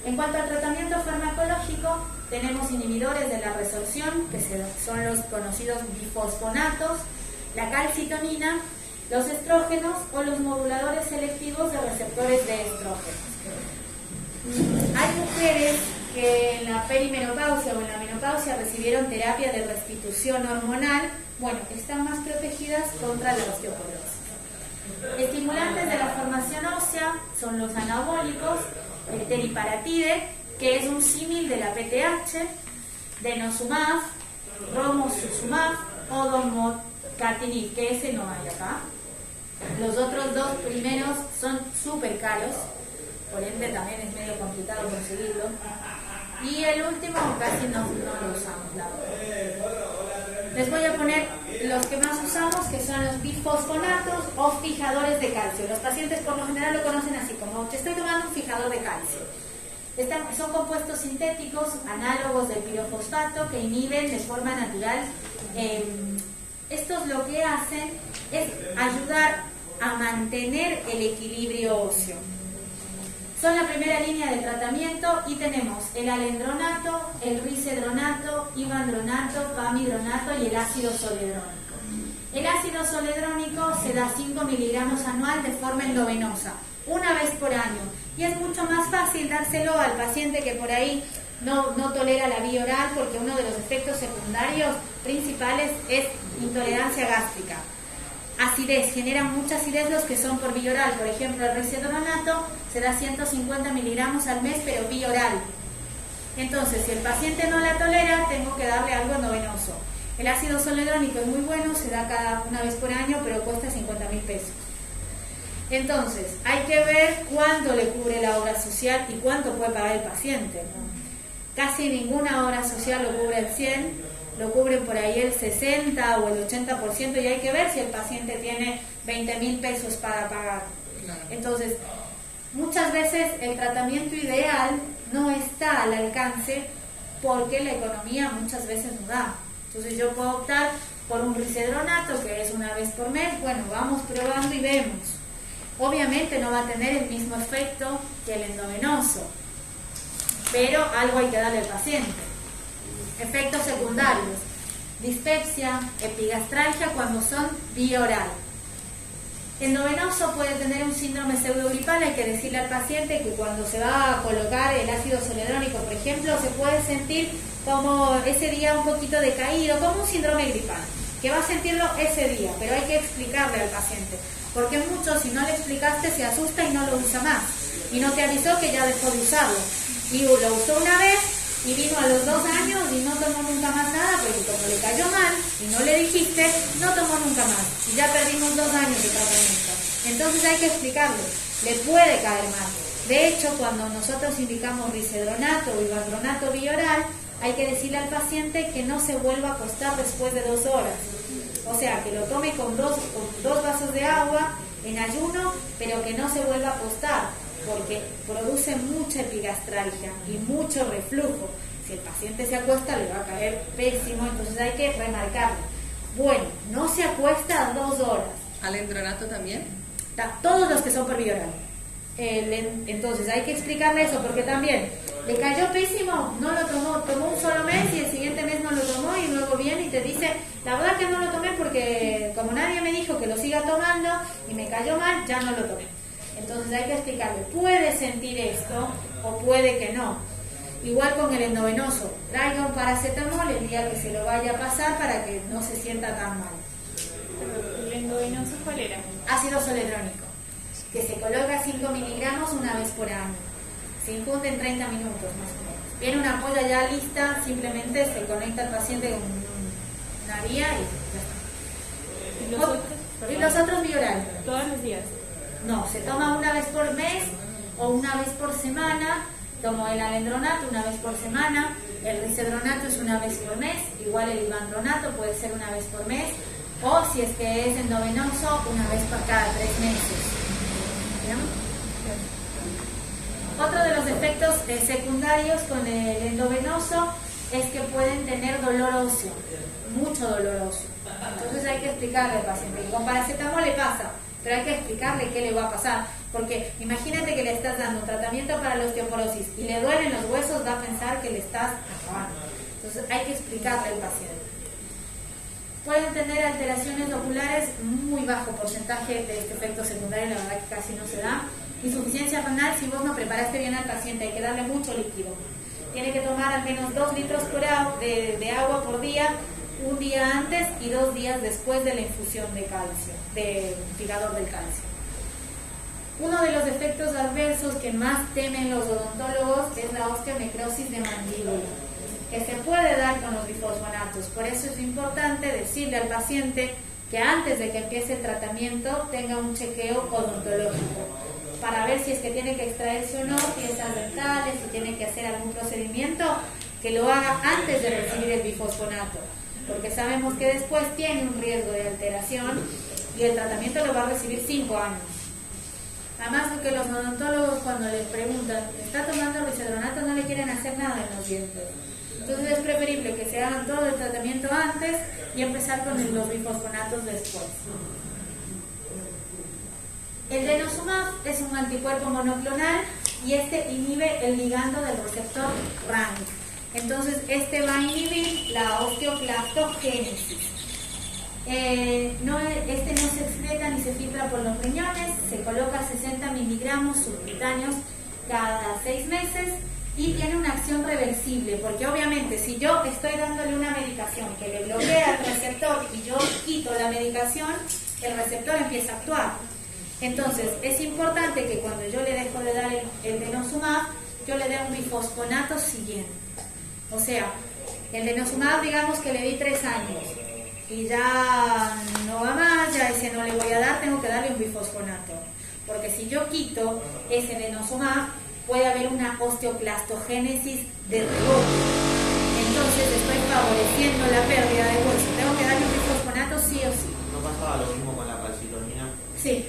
En cuanto al tratamiento farmacológico, tenemos inhibidores de la resorción, que son los conocidos bifosfonatos, la calcitonina, los estrógenos o los moduladores selectivos de receptores de estrógenos. Hay mujeres que en la perimenopausia o en la menopausia recibieron terapia de restitución hormonal, bueno, están más protegidas contra la osteoporosis. Estimulantes de la formación ósea son los anabólicos, el teriparatide, que es un símil de la PTH, denosumab, romosozumab o domocatinib, que ese no hay acá. Los otros dos primeros son súper caros, por ende también es medio complicado conseguirlo. Y el último casi no lo usamos, la verdad. Les voy a poner los que más usamos, que son los bifosfonatos o fijadores de calcio. Los pacientes por lo general lo conocen así, como te estoy tomando un fijador de calcio. Son compuestos sintéticos análogos del pirofosfato que inhiben de forma natural. Estos lo que hacen es ayudar a mantener el equilibrio óseo. Son la primera línea de tratamiento y tenemos el alendronato, el risedronato, ivandronato, pamidronato y el ácido zoledrónico. El ácido zoledrónico se da 5 miligramos anual de forma endovenosa, una vez por año. Y es mucho más fácil dárselo al paciente que por ahí no tolera la vía oral, porque uno de los efectos secundarios principales es intolerancia gástrica. Acidez, generan mucha acidez los que son por vía oral. Por ejemplo, el risedronato se da 150 miligramos al mes, pero vía oral. Entonces, si el paciente no la tolera, tengo que darle algo endovenoso. El ácido zoledrónico es muy bueno, se da cada una vez por año, pero cuesta 50.000 pesos. Entonces, hay que ver cuánto le cubre la obra social y cuánto puede pagar el paciente, ¿no? Casi ninguna obra social lo cubre el 100%, lo cubren por ahí el 60 o el 80%, y hay que ver si el paciente tiene 20.000 pesos para pagar. Entonces, muchas veces el tratamiento ideal no está al alcance porque la economía muchas veces no da. Entonces yo puedo optar por un risedronato, que es una vez por mes. Bueno, vamos probando y vemos. Obviamente no va a tener el mismo efecto que el endovenoso, pero algo hay que darle al paciente. Efectos secundarios: dispepsia, epigastralgia cuando son vía oral. Endovenoso puede tener un síndrome pseudogripal. Hay que decirle al paciente que cuando se va a colocar el ácido zoledrónico, por ejemplo, se puede sentir como ese día un poquito decaído, como un síndrome gripal, que va a sentirlo ese día, pero hay que explicarle al paciente, porque muchos, si no le explicaste, se asusta y no lo usa más, y no te avisó que ya dejó de usarlo, y lo usó una vez y vino a los 2 años y no tomó nunca más nada, porque como le cayó mal y no le dijiste, no tomó nunca más, y ya perdimos 2 años de tratamiento. Entonces hay que explicarle, le puede caer mal. De hecho, cuando nosotros indicamos risedronato o ivandronato vía oral, hay que decirle al paciente que no se vuelva a acostar después de 2 horas. O sea, que lo tome con dos vasos de agua en ayuno, pero que no se vuelva a acostar, porque produce mucha epigastralgia y mucho reflujo. Si el paciente se acuesta, le va a caer pésimo, entonces hay que remarcarlo. Bueno, no se acuesta 2 horas. ¿Alendronato también? Todos los que son por vía oral. Entonces hay que explicarle eso, porque también le cayó pésimo, no lo tomó un solo mes y el siguiente mes no lo tomó, y luego viene y te dice, la verdad que no lo tomé porque como nadie me dijo que lo siga tomando y me cayó mal, ya no lo tomé. Entonces hay que explicarle, puede sentir esto o puede que no. Igual con el endovenoso, traiga un paracetamol el día que se lo vaya a pasar para que no se sienta tan mal. ¿El endovenoso cuál era? Ácido zoledrónico, que se coloca 5 miligramos una vez por año. Se infunde en 30 minutos más o menos. Viene una ampolla ya lista, simplemente se conecta al paciente con una vía y ya está. ¿Y los otros vía oral? Todos los días. No, se toma una vez por mes o una vez por semana. Tomo el alendronato una vez por semana, el risedronato es una vez por mes, igual el ivandronato puede ser una vez por mes, o si es que es endovenoso, una vez por cada 3 meses. ¿Bien? Otro de los efectos secundarios con el endovenoso es que pueden tener dolor óseo, mucho dolor óseo. Entonces hay que explicarle al paciente, y con paracetamol le pasa, pero hay que explicarle qué le va a pasar, porque imagínate que le estás dando un tratamiento para la osteoporosis y le duelen los huesos, va a pensar que le estás acabando. Entonces hay que explicarle al paciente. Pueden tener alteraciones oculares, muy bajo porcentaje de este efecto secundario, la verdad que casi no se da. Insuficiencia renal, si vos no preparaste bien al paciente, hay que darle mucho líquido. Tiene que tomar al menos 2 litros de agua por día, un día antes y 2 días después de la infusión de calcio, de fijador del calcio. Uno de los efectos adversos que más temen los odontólogos es la osteonecrosis de mandíbula, que se puede dar con los bifosfonatos. Por eso es importante decirle al paciente que antes de que empiece el tratamiento tenga un chequeo odontológico para ver si es que tiene que extraerse o no piezas dentales, si tiene que hacer algún procedimiento, que lo haga antes de recibir el bifosfonato, porque sabemos que después tiene un riesgo de alteración y el tratamiento lo va a recibir 5 años. Además, porque los odontólogos cuando les preguntan, ¿está tomando risedronato? No le quieren hacer nada en los dientes. Entonces es preferible que se hagan todo el tratamiento antes y empezar con los bifosfonatos después. El denosumab es un anticuerpo monoclonal y este inhibe el ligando del receptor RANK. Entonces este va a inhibir la osteoclastogénesis. Este no se excreta ni se filtra por los riñones, se coloca 60 miligramos subcutáneos cada 6 meses y tiene una acción reversible, porque obviamente si yo estoy dándole una medicación que le bloquea el receptor y yo quito la medicación, el receptor empieza a actuar. Entonces es importante que cuando yo le dejo de dar el denosumab, yo le dé un bifosfonato siguiente. O sea, el denosumab digamos que le di 3 años y ya no va más, ya ese no le voy a dar, tengo que darle un bifosfonato, porque si yo quito ese denosumab puede haber una osteoclastogénesis de rebote, entonces estoy favoreciendo la pérdida de hueso. Tengo que darle un bifosfonato sí o sí. ¿No pasaba lo mismo con la calcitonina? Sí,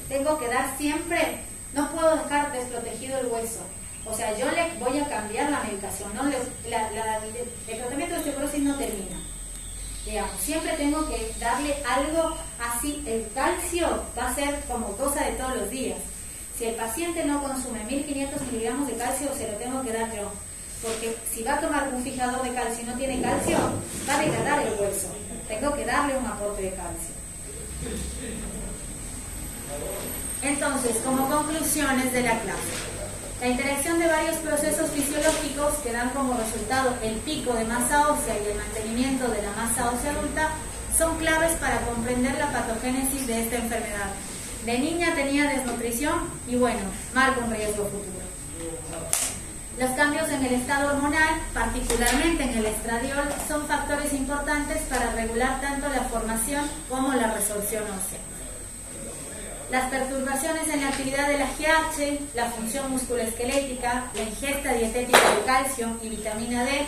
tengo que dar siempre, no puedo dejar desprotegido el hueso. O sea, yo le voy a cambiar la medicación, ¿no? El tratamiento de osteoporosis no termina. Digamos, siempre tengo que darle algo así. El calcio va a ser como cosa de todos los días. Si el paciente no consume 1500 miligramos de calcio, se lo tengo que dar yo. Porque si va a tomar un fijador de calcio y no tiene calcio, va a degradar el hueso. Tengo que darle un aporte de calcio. Entonces, como conclusiones de la clase. La interacción de varios procesos fisiológicos que dan como resultado el pico de masa ósea y el mantenimiento de la masa ósea adulta son claves para comprender la patogénesis de esta enfermedad. De niña tenía desnutrición y bueno, marca un riesgo futuro. Los cambios en el estado hormonal, particularmente en el estradiol, son factores importantes para regular tanto la formación como la resorción ósea. Las perturbaciones en la actividad de la GH, la función musculoesquelética, la ingesta dietética de calcio y vitamina D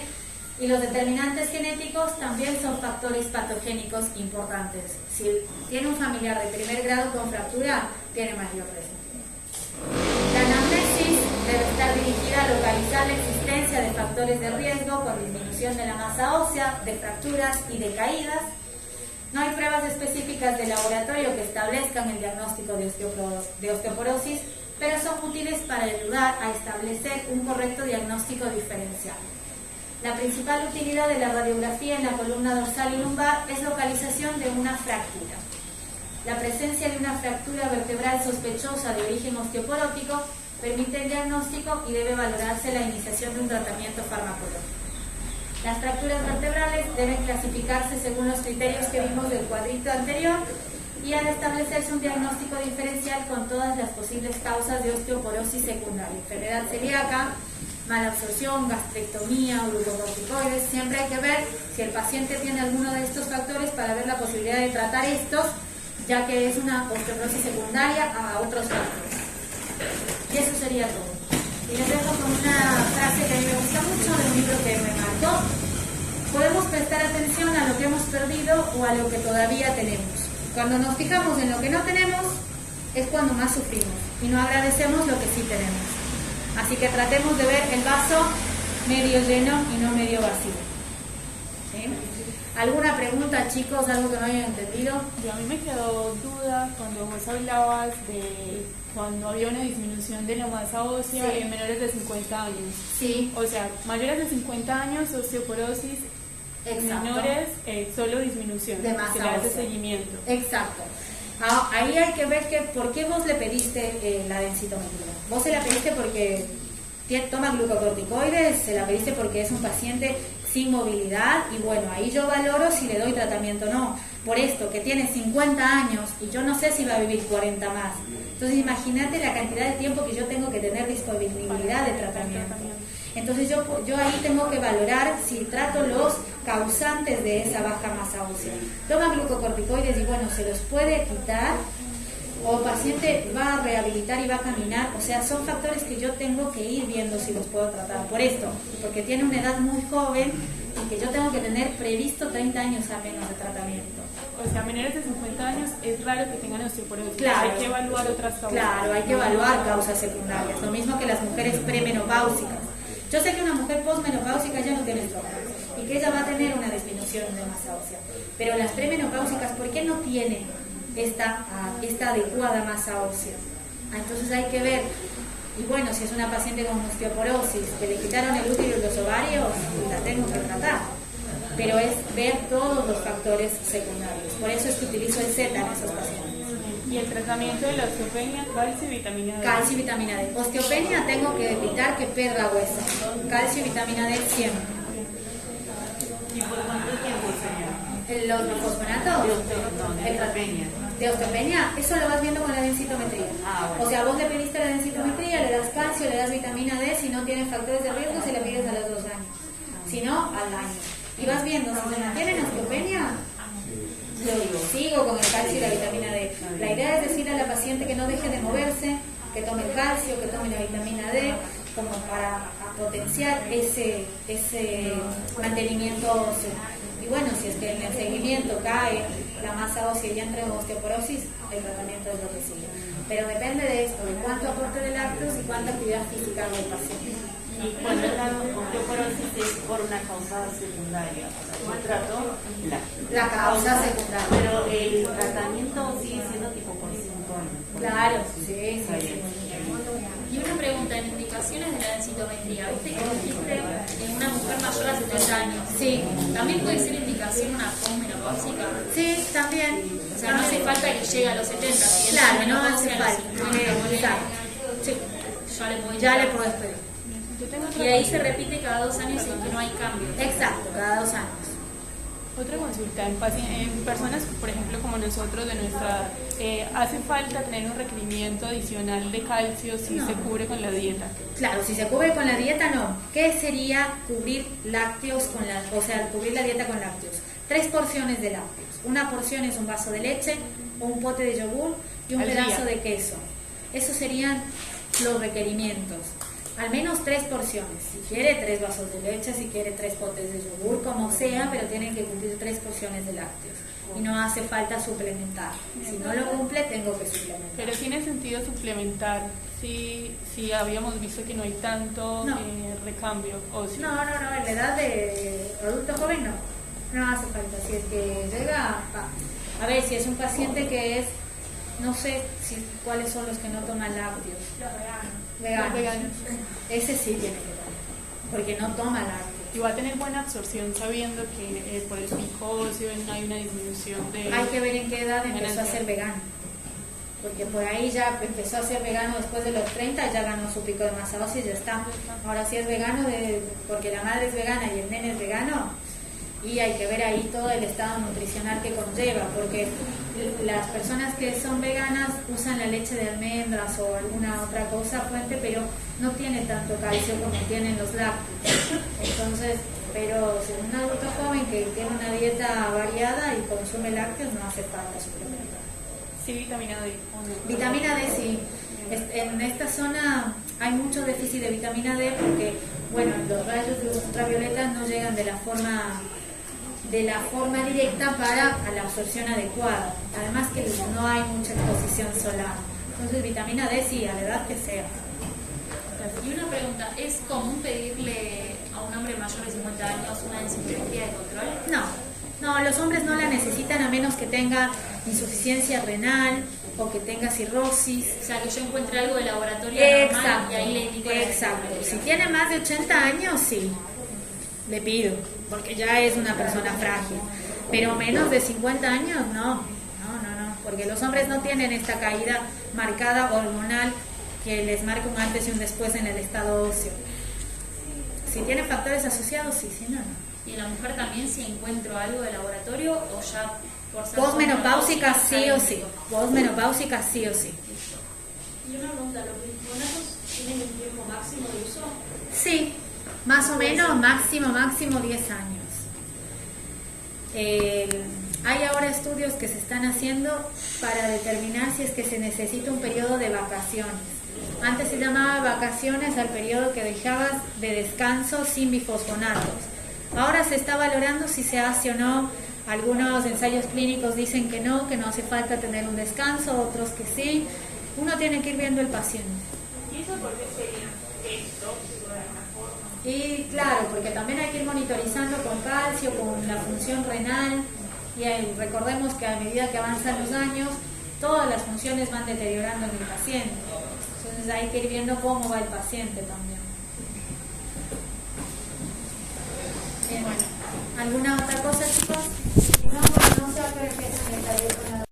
y los determinantes genéticos también son factores patogénicos importantes. Si tiene un familiar de primer grado con fractura, tiene mayor riesgo. La anamnesis debe estar dirigida a localizar la existencia de factores de riesgo con disminución de la masa ósea, de fracturas y de caídas. No hay pruebas específicas de laboratorio que establezcan el diagnóstico de osteoporosis, pero son útiles para ayudar a establecer un correcto diagnóstico diferencial. La principal utilidad de la radiografía en la columna dorsal y lumbar es localización de una fractura. La presencia de una fractura vertebral sospechosa de origen osteoporótico permite el diagnóstico y debe valorarse la iniciación de un tratamiento farmacológico. Las fracturas vertebrales deben clasificarse según los criterios que vimos del cuadrito anterior y al establecerse un diagnóstico diferencial con todas las posibles causas de osteoporosis secundaria, enfermedad celíaca, malabsorción, gastrectomía, glucocorticoides. Siempre hay que ver si el paciente tiene alguno de estos factores para ver la posibilidad de tratar estos, ya que es una osteoporosis secundaria a otros factores. Y eso sería todo. Y les dejo con una frase que a mí me gusta mucho, de un libro que me marcó. Podemos prestar atención a lo que hemos perdido o a lo que todavía tenemos. Cuando nos fijamos en lo que no tenemos, es cuando más sufrimos y no agradecemos lo que sí tenemos. Así que tratemos de ver el vaso medio lleno y no medio vacío. ¿Sí? ¿Alguna pregunta, chicos? ¿Algo que no hayan entendido? Y a mí me quedó duda cuando vos hablabas de cuando había una disminución de la masa ósea en menores de 50 años. Sí. O sea, mayores de 50 años, osteoporosis. Exacto. Menores, solo disminución. De masa se le hace ósea. seguimiento. Exacto. Ahí hay que ver por qué vos le pediste la densitometría. Vos se la pediste porque toma glucocorticoides, se la pediste porque es un paciente sin movilidad y bueno, ahí yo valoro si le doy tratamiento o no. Por esto, que tiene 50 años y yo no sé si va a vivir 40 más. Entonces imagínate la cantidad de tiempo que yo tengo que tener disponibilidad de tratamiento. Entonces yo ahí tengo que valorar si trato los causantes de esa baja masa ósea. Toma glucocorticoides y bueno, se los puede quitar o el paciente va a rehabilitar y va a caminar. O sea, son factores que yo tengo que ir viendo si los puedo tratar. Por esto, porque tiene una edad muy joven y que yo tengo que tener previsto 30 años al menos de tratamiento. O sea, menores de 50 años es raro que tengan osteoporosis. Claro. Hay que evaluar otras causas. Claro, hay que evaluar causas secundarias. Lo mismo que las mujeres premenopáusicas. Yo sé que una mujer postmenopáusica ya no tiene estrógenos y que ella va a tener una disminución de masa ósea. Pero las premenopáusicas, ¿por qué no tienen esta adecuada masa ósea? Entonces hay que ver. Y bueno, si es una paciente con osteoporosis, que le quitaron el útero y los ovarios, la tengo que tratar. Pero es ver todos los factores secundarios. Por eso es que utilizo el Z en esos pacientes. Y el tratamiento de la osteopenia, calcio y vitamina D. Calcio y vitamina D. Osteopenia tengo que evitar que pierda hueso. Calcio y vitamina D siempre. ¿Y por cuánto tiempo, señora? Los fosfonatos de osteopenia, eso lo vas viendo con la densitometría. Bueno. O sea, vos le pediste la densitometría, le das calcio, le das vitamina D, si no tiene factores de riesgo, se le pides a los 2 años. Si no, al año. Y vas viendo, si se mantiene osteopenia, yo sigo con el calcio y la vitamina D. La idea es decir a la paciente que no deje de moverse, que tome el calcio, que tome la vitamina D, como para potenciar ese mantenimiento óseo. Y bueno, si es que en el seguimiento cae la masa ósea y ya entra en osteoporosis, el tratamiento es lo que sigue. Pero depende de esto, de cuánto aporte de lácteos y cuánta actividad física haga el paciente. Y cuando la osteoporosis es por una causa secundaria, o sea, yo trato la causa secundaria. Pero el tratamiento sigue siendo tipo por 5 años. Claro, sí. Y una pregunta, en indicaciones de la densitometría, ¿viste que dijiste en una mujer mayor a 70 años? Sí. ¿También puede ser indicación una posmenopáusica? Sí, también. O sea, no hace falta que llegue a los 70. Si es Claro, no menopausia hace a los falta. 50, Exacto. Sí. ya le Ya puedo le podés pedir. Yo tengo Y ahí se repite cada 2 años y que no hay cambio. Exacto, cada 2 años. Otra consulta, en personas, por ejemplo, como nosotros de nuestra edad, ¿hace falta tener un requerimiento adicional de calcio si se cubre con la dieta? Claro, si se cubre con la dieta, no. ¿Qué sería cubrir lácteos cubrir la dieta con lácteos? 3 porciones de lácteos. Una porción es un vaso de leche, un pote de yogur y un Al pedazo día. de queso. Esos serían los requerimientos. Al menos 3 porciones. Si quiere 3 vasos de leche, si quiere 3 potes de yogur, como sea, pero tienen que cumplir 3 porciones de lácteos. Y no hace falta suplementar. Si no lo cumple, tengo que suplementar. Pero tiene sentido suplementar si habíamos visto que no hay tanto No. recambio. ¿O sí? No, en la edad de adulto joven no hace falta. Si es que llega, a ver, si es un paciente que es, no sé cuáles son los que no toman lácteos. Los veganos. Ese sí tiene que tomar, porque no toma lácteos. Y va a tener buena absorción sabiendo que por el pico óseo hay una disminución de... Hay que ver en qué edad empezó a ganancia. ser vegano. Porque por ahí ya empezó a ser vegano después de los 30, ya ganó su pico de masa ósea y ya está. Ahora si es vegano, porque la madre es vegana y el nene es vegano, y hay que ver ahí todo el estado nutricional que conlleva, porque las personas que son veganas usan la leche de almendras o alguna otra cosa fuente, pero no tiene tanto calcio como tienen los lácteos. Entonces, pero si es un adulto joven que tiene una dieta variada y consume lácteos, no hace falta suplementar. Sí, vitamina D. ¿o no? Vitamina D sí. En esta zona hay mucho déficit de vitamina D porque, bueno, los rayos de luz ultravioleta no llegan de la forma directa para la absorción adecuada. Además que no hay mucha exposición solar. Entonces vitamina D sí, a la edad que sea. Y una pregunta, ¿es común pedirle a un hombre mayor de 50 años una densitometría de control? No, los hombres no la necesitan a menos que tenga insuficiencia renal o que tenga cirrosis. O sea, que yo encuentre algo de laboratorio Exacto, normal y ahí le indico la exacto. densitometría. Si tiene más de 80 años, sí, le pido, porque ya es una persona frágil. Pero menos de 50 años, no, porque los hombres no tienen esta caída marcada hormonal que les marca un antes y un después en el estado óseo. Si tiene factores asociados, sí, si no, no. ¿Y en la mujer también si encuentro algo de laboratorio o ya por ser Posmenopáusica sí o sí. Posmenopáusica sí o sí. Y una pregunta, ¿los glifosatos tienen un tiempo máximo de uso? Sí, más o menos, máximo 10 años. Hay ahora estudios que se están haciendo para determinar si es que se necesita un periodo de vacaciones. Antes se llamaba vacaciones al periodo que dejabas de descanso sin bifosfonatos. Ahora se está valorando si se hace o no. Algunos ensayos clínicos dicen que no hace falta tener un descanso, otros que sí. Uno tiene que ir viendo el paciente. ¿Y eso por qué sería? ¿Es tóxico de alguna forma? Y claro, porque también hay que ir monitorizando con calcio, con la función renal. Y recordemos que a medida que avanzan los años, todas las funciones van deteriorando en el paciente. Entonces hay que ir viendo cómo va el paciente también. Bueno, ¿alguna otra cosa, chicos? No, no sé a qué hora empieza el taller con la